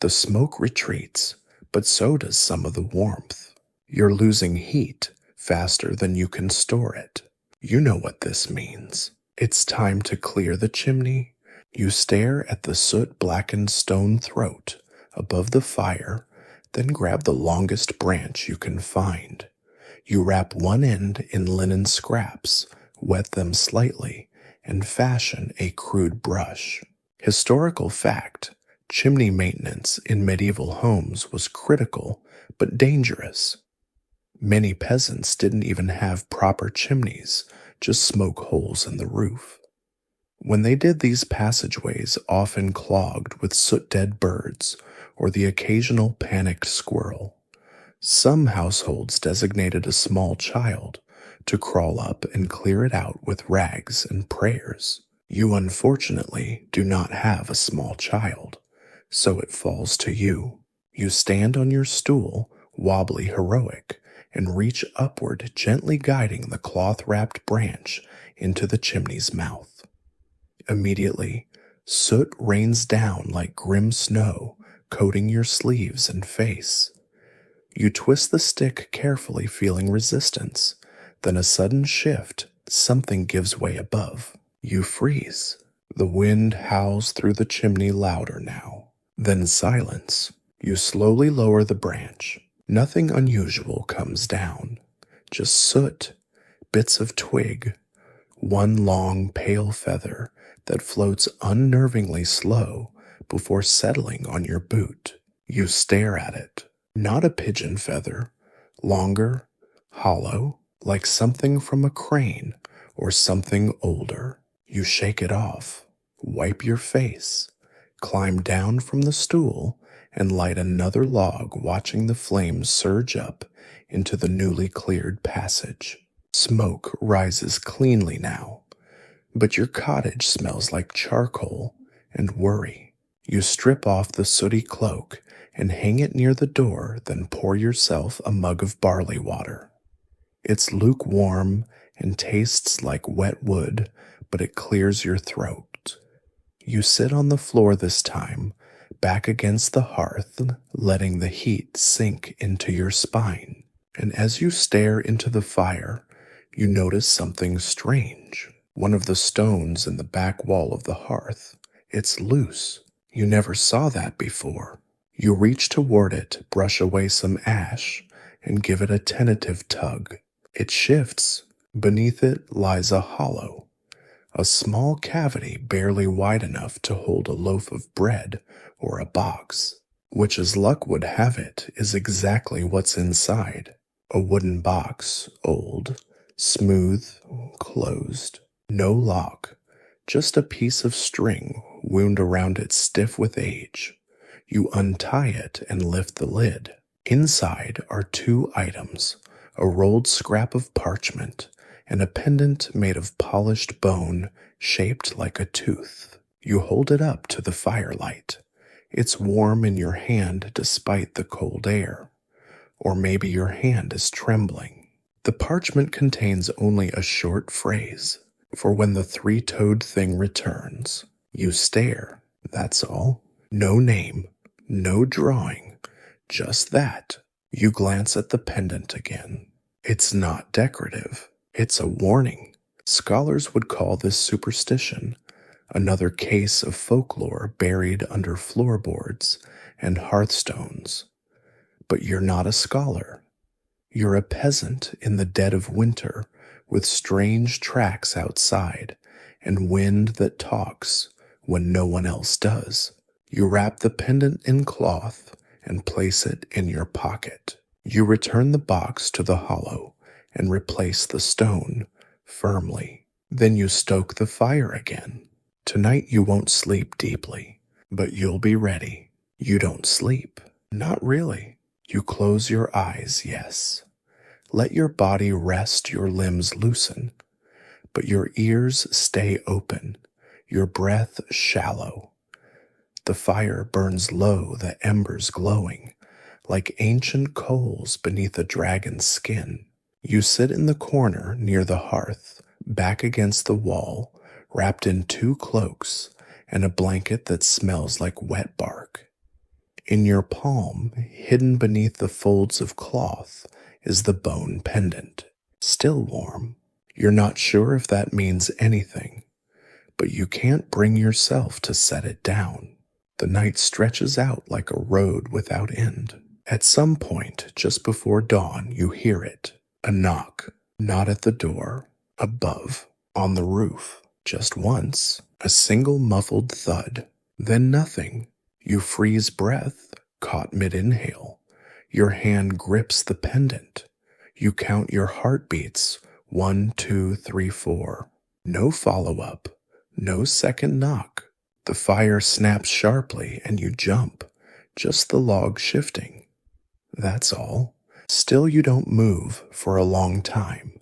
The smoke retreats, but so does some of the warmth. You're losing heat faster than you can store it. You know what this means. It's time to clear the chimney. You stare at the soot-blackened stone throat above the fire, then grab the longest branch you can find. You wrap one end in linen scraps, wet them slightly, and fashion a crude brush. Historical fact: chimney maintenance in medieval homes was critical but dangerous. Many peasants didn't even have proper chimneys, just smoke holes in the roof. When they did, these passageways often clogged with soot-dead birds or the occasional panicked squirrel. Some households designated a small child to crawl up and clear it out with rags and prayers. You unfortunately do not have a small child, so it falls to you. You stand on your stool, wobbly heroic, and reach upward, gently guiding the cloth-wrapped branch into the chimney's mouth. Immediately, soot rains down like grim snow, coating your sleeves and face. You twist the stick carefully, feeling resistance. Then a sudden shift, something gives way above. You freeze. The wind howls through the chimney louder now. Then silence. You slowly lower the branch. Nothing unusual comes down. Just soot, bits of twig, one long pale feather that floats unnervingly slow before settling on your boot. You stare at it. Not a pigeon feather, longer, hollow, like something from a crane or something older. You shake it off, wipe your face, climb down from the stool, and light another log, watching the flames surge up into the newly cleared passage. Smoke rises cleanly now, but your cottage smells like charcoal and worry. You strip off the sooty cloak and hang it near the door, then pour yourself a mug of barley water. It's lukewarm and tastes like wet wood, but it clears your throat. You sit on the floor this time, back against the hearth, letting the heat sink into your spine. And as you stare into the fire, you notice something strange. One of the stones in the back wall of the hearth. It's loose. You never saw that before. You reach toward it, brush away some ash, and give it a tentative tug. It shifts, Beneath it lies a hollow, a small cavity barely wide enough to hold a loaf of bread or a box, which, as luck would have it, is exactly what's inside. A wooden box, old, smooth, closed, no lock, just a piece of string wound around it stiff with age. You untie it and lift the lid. Inside are two items, a rolled scrap of parchment and a pendant made of polished bone shaped like a tooth. You hold it up to the firelight. It's warm in your hand despite the cold air. Or maybe your hand is trembling. The parchment contains only a short phrase. For when the three-toed thing returns, you stare, that's all. No name, no drawing, just that. You glance at the pendant again. It's not decorative. It's a warning. Scholars would call this superstition, another case of folklore buried under floorboards and hearthstones. But you're not a scholar. You're a peasant in the dead of winter with strange tracks outside and wind that talks when no one else does. You wrap the pendant in cloth and place it in your pocket. You return the box to the hollow and replace the stone firmly. Then you stoke the fire again. Tonight you won't sleep deeply, but you'll be ready. You don't sleep. Not really. You close your eyes, yes. Let your body rest, your limbs loosen, but your ears stay open, your breath shallow. The fire burns low, the embers glowing, like ancient coals beneath a dragon's skin. You sit in the corner near the hearth, back against the wall, wrapped in two cloaks and a blanket that smells like wet bark. In your palm, hidden beneath the folds of cloth, is the bone pendant, still warm. You're not sure if that means anything, but you can't bring yourself to set it down. The night stretches out like a road without end. At some point, just before dawn, you hear it. A knock, not at the door, above, on the roof. Just once, a single muffled thud, then nothing. You freeze breath, caught mid-inhale. Your hand grips the pendant. You count your heartbeats, 1, 2, 3, 4. No follow-up, no second knock. The fire snaps sharply and you jump, just the log shifting. That's all. Still you don't move for a long time.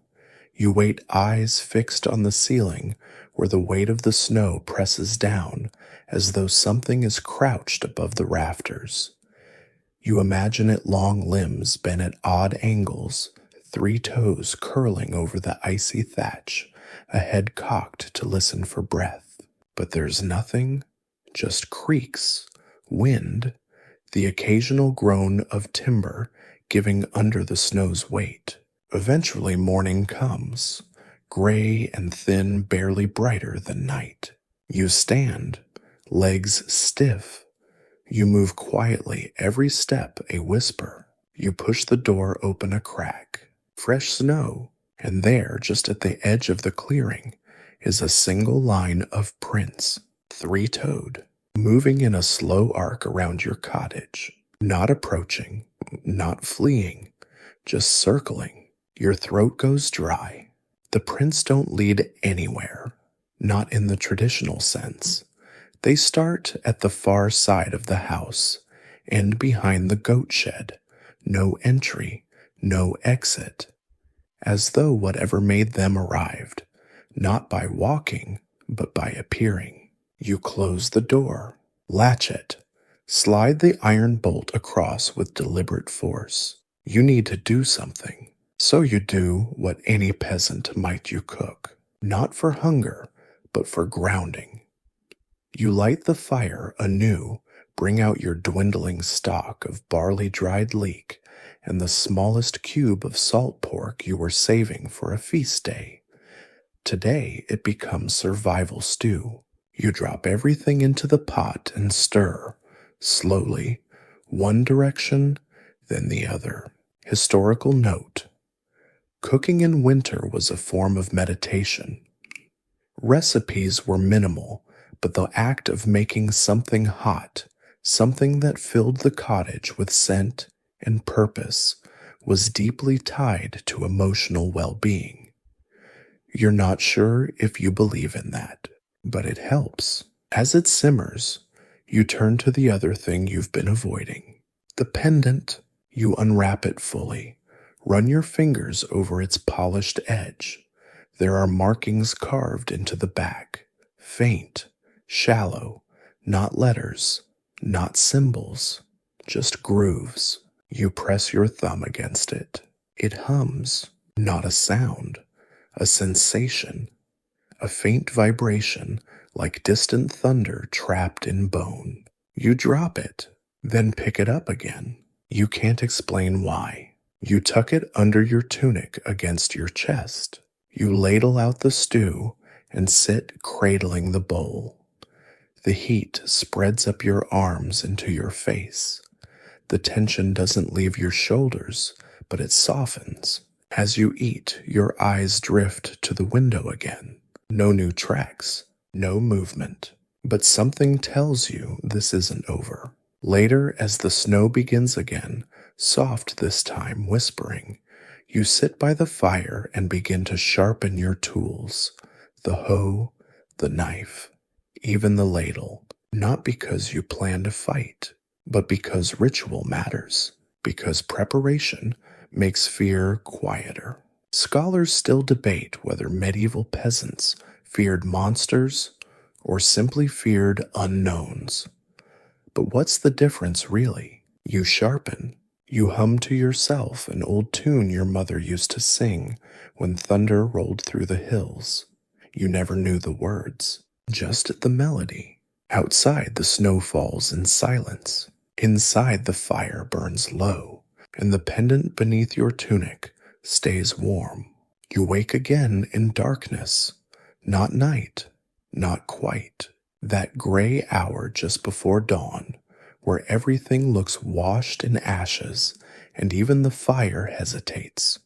You wait, eyes fixed on the ceiling where the weight of the snow presses down as though something is crouched above the rafters. You imagine it long limbs bent at odd angles, three toes curling over the icy thatch, a head cocked to listen for breath. But there's nothing, just creaks, wind, the occasional groan of timber giving under the snow's weight. Eventually morning comes, gray and thin, barely brighter than night. You stand, legs stiff. You move quietly, every step a whisper. You push the door open a crack. Fresh snow, and there, just at the edge of the clearing, is a single line of prints, three-toed, moving in a slow arc around your cottage. Not approaching, not fleeing, just circling. Your throat goes dry. The prints don't lead anywhere, not in the traditional sense. They start at the far side of the house, and behind the goat shed. No entry, no exit. As though whatever made them arrived, not by walking, but by appearing. You close the door, latch it, slide the iron bolt across with deliberate force. You need to do something. So you do what any peasant might you cook, not for hunger, but for grounding. You light the fire anew, bring out your dwindling stock of barley-dried leek and the smallest cube of salt pork you were saving for a feast day. Today it becomes survival stew. You drop everything into the pot and stir, slowly, one direction, then the other. Historical note: Cooking in winter was a form of meditation. Recipes were minimal, but the act of making something hot, something that filled the cottage with scent and purpose, was deeply tied to emotional well-being. You're not sure if you believe in that, but it helps. As it simmers, you turn to the other thing you've been avoiding. The pendant. You unwrap it fully. Run your fingers over its polished edge. There are markings carved into the back. Faint, shallow, not letters, not symbols, just grooves. You press your thumb against it. It hums, not a sound, a sensation, a faint vibration like distant thunder trapped in bone. You drop it, then pick it up again. You can't explain why. You tuck it under your tunic against your chest. You ladle out the stew and sit cradling the bowl. The heat spreads up your arms into your face. The tension doesn't leave your shoulders, but it softens. As you eat, your eyes drift to the window again. No new tracks, no movement. But something tells you this isn't over. Later, as the snow begins again, soft this time, whispering, you sit by the fire and begin to sharpen your tools, the hoe, the knife, even the ladle, not because you plan to fight, but because ritual matters, because preparation makes fear quieter. Scholars still debate whether medieval peasants feared monsters or simply feared unknowns. But what's the difference really? You sharpen. You hum to yourself an old tune your mother used to sing when thunder rolled through the hills. You never knew the words, just the melody. Outside, the snow falls in silence. Inside, the fire burns low, and the pendant beneath your tunic stays warm. You wake again in darkness, not night, not quite. That gray hour just before dawn, where everything looks washed in ashes and even the fire hesitates.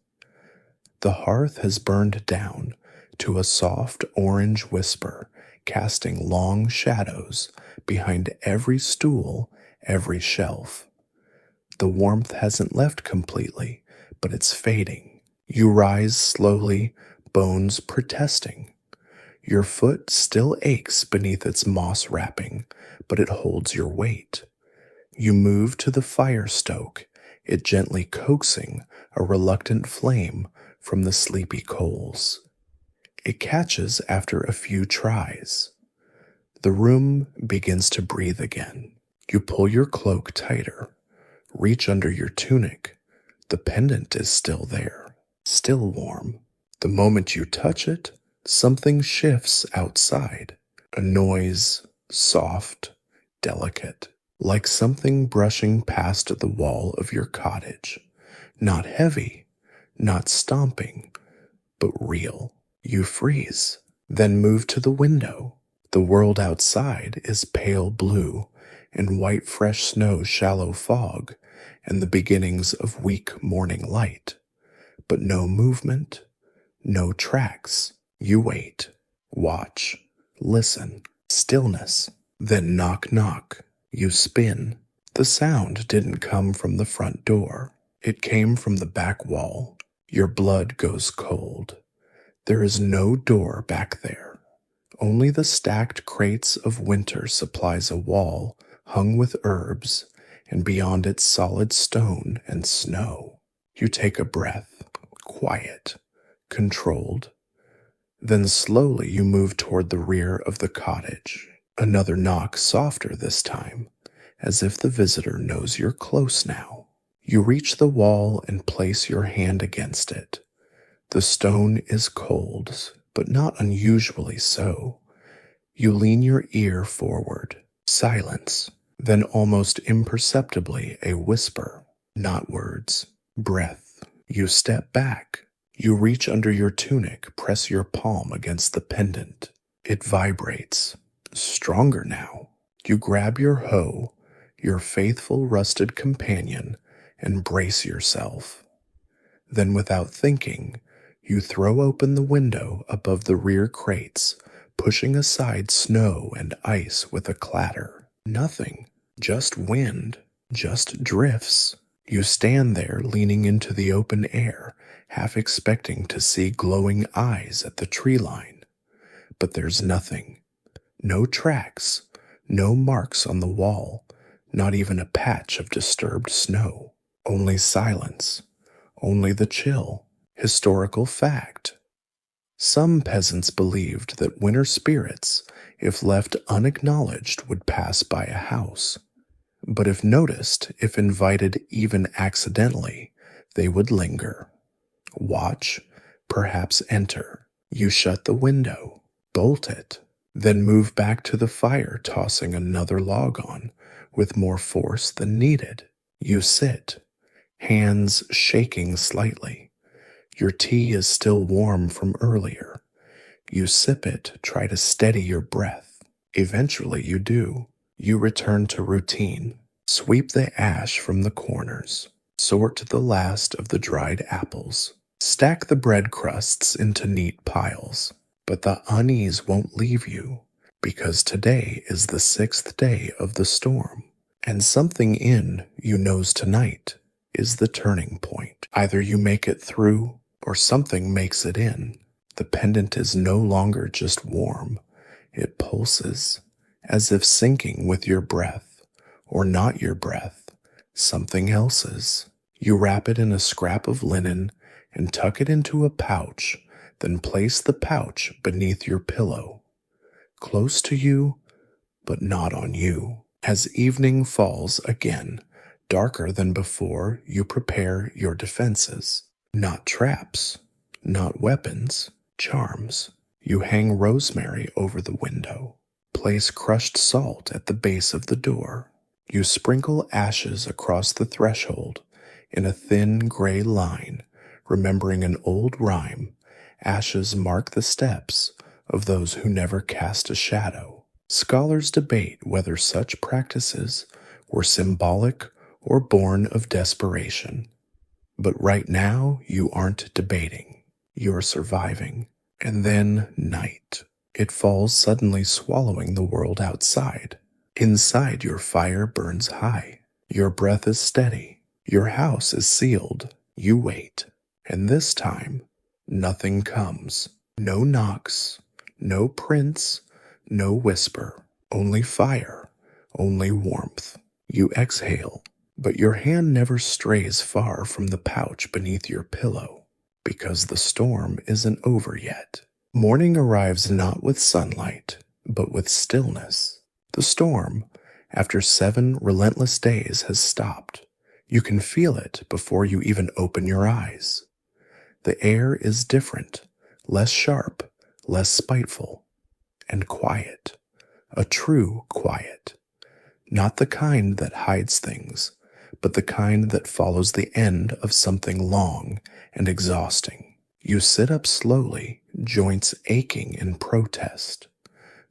The hearth has burned down to a soft orange whisper, casting long shadows behind every stool, every shelf. The warmth hasn't left completely, but it's fading. You rise slowly, bones protesting. Your foot still aches beneath its moss wrapping, but it holds your weight. You move to the fire stoke, it gently coaxing a reluctant flame from the sleepy coals. It catches after a few tries. The room begins to breathe again. You pull your cloak tighter, reach under your tunic. The pendant is still there, still warm. The moment you touch it, something shifts outside. A noise, soft, delicate, like something brushing past the wall of your cottage. Not heavy, not stomping, but real. You freeze, then move to the window. The world outside is pale blue, and white fresh snow shallow fog, and the beginnings of weak morning light. But no movement, no tracks. You wait, watch, listen, stillness, then knock knock. You spin. The sound didn't come from the front door. It came from the back wall. Your blood goes cold. There is no door back there. Only the stacked crates of winter supplies a wall hung with herbs, and beyond it solid stone and snow. You take a breath, quiet, controlled. Then slowly you move toward the rear of the cottage. Another knock, softer this time, as if the visitor knows you're close now. You reach the wall and place your hand against it. The stone is cold, but not unusually so. You lean your ear forward. Silence. Then almost imperceptibly a whisper. Not words. Breath. You step back. You reach under your tunic, press your palm against the pendant. It vibrates. Stronger now. You grab your hoe, your faithful rusted companion, and brace yourself. Then without thinking, You throw open the window above the rear crates, pushing aside snow and ice with a clatter. Nothing, just wind, just drifts. You stand there leaning into the open air, half expecting to see glowing eyes at the tree line. But there's nothing. No tracks, no marks on the wall, not even a patch of disturbed snow. Only silence, only the chill. Historical fact. Some peasants believed that winter spirits, if left unacknowledged, would pass by a house. But if noticed, if invited even accidentally, they would linger. Watch, perhaps enter. You shut the window, bolt it, then move back to the fire, tossing another log on, with more force than needed. You sit, hands shaking slightly. Your tea is still warm from earlier. You sip it, try to steady your breath. Eventually you do. You return to routine. Sweep the ash from the corners. Sort the last of the dried apples. Stack the bread crusts into neat piles. But the unease won't leave you, because today is the 6th day of the storm. And something in you knows tonight is the turning point. Either you make it through, or something makes it in. The pendant is no longer just warm. It pulses, as if syncing with your breath, or not your breath, something else's. You wrap it in a scrap of linen and tuck it into a pouch, then place the pouch beneath your pillow. Close to you, but not on you. As evening falls again, darker than before, you prepare your defenses. Not traps, not weapons, charms. You hang rosemary over the window. Place crushed salt at the base of the door. You sprinkle ashes across the threshold in a thin gray line, remembering an old rhyme. Ashes mark the steps of those who never cast a shadow. Scholars debate whether such practices were symbolic or born of desperation. But right now, you aren't debating. You're surviving. And then night. It falls, suddenly swallowing the world outside. Inside, your fire burns high. Your breath is steady. Your house is sealed. You wait. And this time, nothing comes. No knocks. No prints. No whisper. Only fire. Only warmth. You exhale. But your hand never strays far from the pouch beneath your pillow, because the storm isn't over yet. Morning arrives not with sunlight, but with stillness. The storm, after 7 relentless days, has stopped. You can feel it before you even open your eyes. The air is different, less sharp, less spiteful, and quiet. A true quiet. Not the kind that hides things, but the kind that follows the end of something long and exhausting. You sit up slowly, joints aching in protest.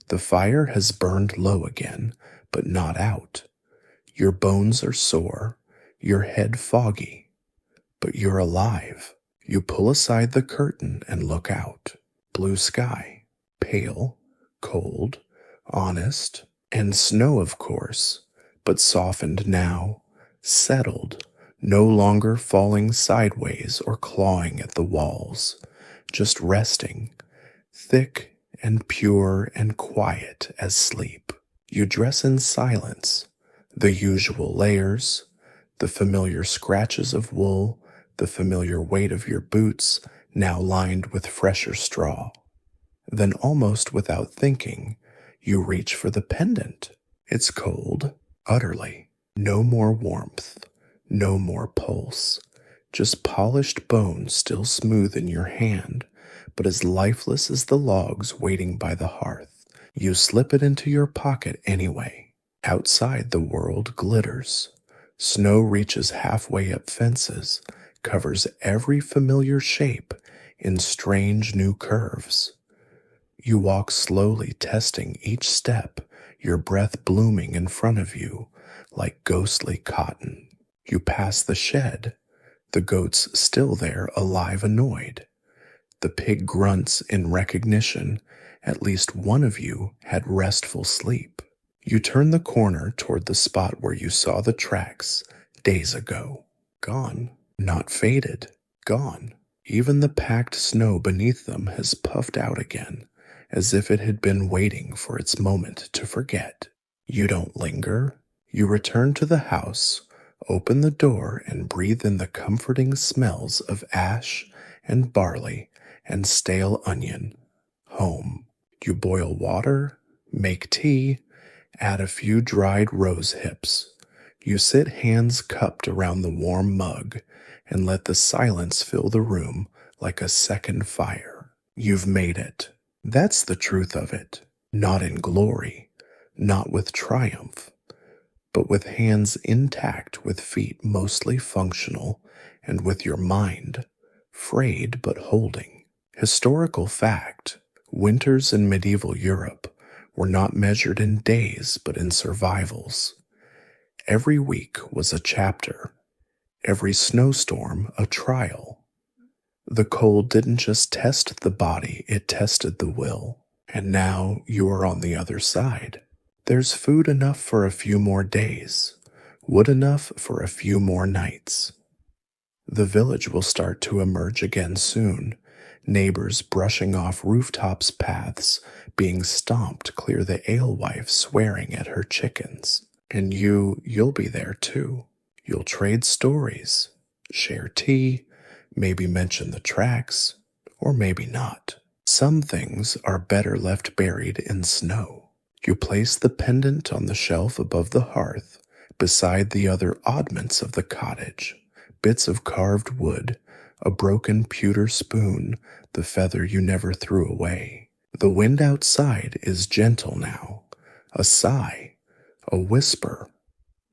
The fire has burned low again, but not out. Your bones are sore, your head foggy, but you're alive. You pull aside the curtain and look out. Blue sky, pale, cold, honest, and snow, of course, but softened now, settled, no longer falling sideways or clawing at the walls, just resting, thick and pure and quiet as sleep. You dress in silence, the usual layers, the familiar scratches of wool, the familiar weight of your boots, now lined with fresher straw. Then, almost without thinking, you reach for the pendant. It's cold, utterly. No more warmth, no more pulse, just polished bone still smooth in your hand, but as lifeless as the logs waiting by the hearth. You slip it into your pocket anyway. Outside, the world glitters. Snow reaches halfway up fences, covers every familiar shape in strange new curves. You walk slowly, testing each step, your breath blooming in front of you like ghostly cotton. You pass the shed, the goats still there, alive, annoyed. The pig grunts in recognition. At least one of you had restful sleep. You turn the corner toward the spot where you saw the tracks days ago. Gone. Not faded. Gone. Even the packed snow beneath them has puffed out again, as if it had been waiting for its moment to forget. You don't linger. You return to the house, open the door, and breathe in the comforting smells of ash and barley and stale onion. Home. You boil water, make tea, add a few dried rose hips. You sit hands cupped around the warm mug and let the silence fill the room like a second fire. You've made it. That's the truth of it. Not in glory, not with triumph, but with hands intact, with feet mostly functional, and with your mind frayed but holding. Historical fact: winters in medieval Europe were not measured in days but in survivals. Every week was a chapter, every snowstorm a trial. The cold didn't just test the body, it tested the will. And now you are on the other side. There's food enough for a few more days, wood enough for a few more nights. The village will start to emerge again soon, neighbors brushing off rooftops' paths, being stomped clear the alewife swearing at her chickens. And you'll be there too. You'll trade stories, share tea, maybe mention the tracks, or maybe not. Some things are better left buried in snow. You place the pendant on the shelf above the hearth, beside the other oddments of the cottage, bits of carved wood, a broken pewter spoon, the feather you never threw away. The wind outside is gentle now, a sigh, a whisper,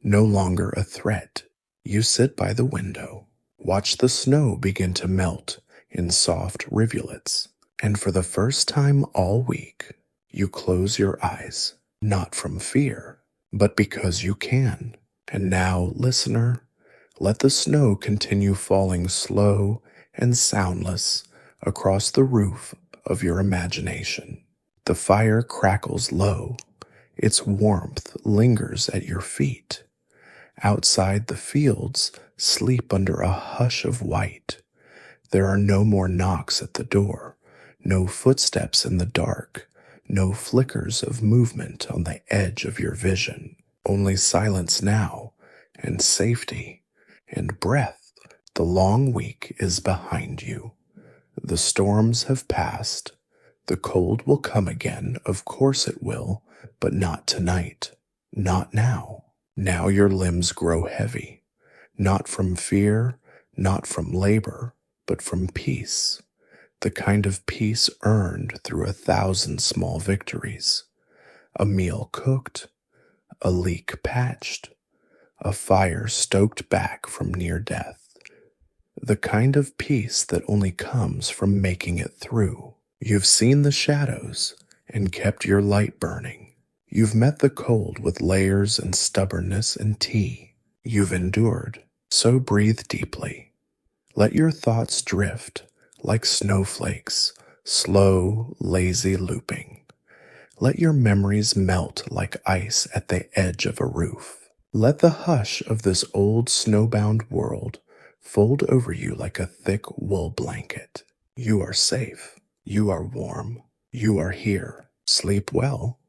no longer a threat. You sit by the window, watch the snow begin to melt in soft rivulets, and for the first time all week, you close your eyes, not from fear, but because you can. And now, listener, let the snow continue falling slow and soundless across the roof of your imagination. The fire crackles low. Its warmth lingers at your feet. Outside, the fields sleep under a hush of white. There are no more knocks at the door, no footsteps in the dark, no flickers of movement on the edge of your vision. Only silence now, and safety, and breath. The long week is behind you. The storms have passed. The cold will come again, of course it will, but not tonight. Not now. Now your limbs grow heavy, not from fear, not from labor, but from peace. The kind of peace earned through 1,000 small victories. A meal cooked, a leak patched, a fire stoked back from near death. The kind of peace that only comes from making it through. You've seen the shadows and kept your light burning. You've met the cold with layers and stubbornness and tea. You've endured, so breathe deeply. Let your thoughts drift like snowflakes, slow, lazy looping. Let your memories melt like ice at the edge of a roof. Let the hush of this old snowbound world fold over you like a thick wool blanket. You are safe. You are warm. You are here. Sleep well.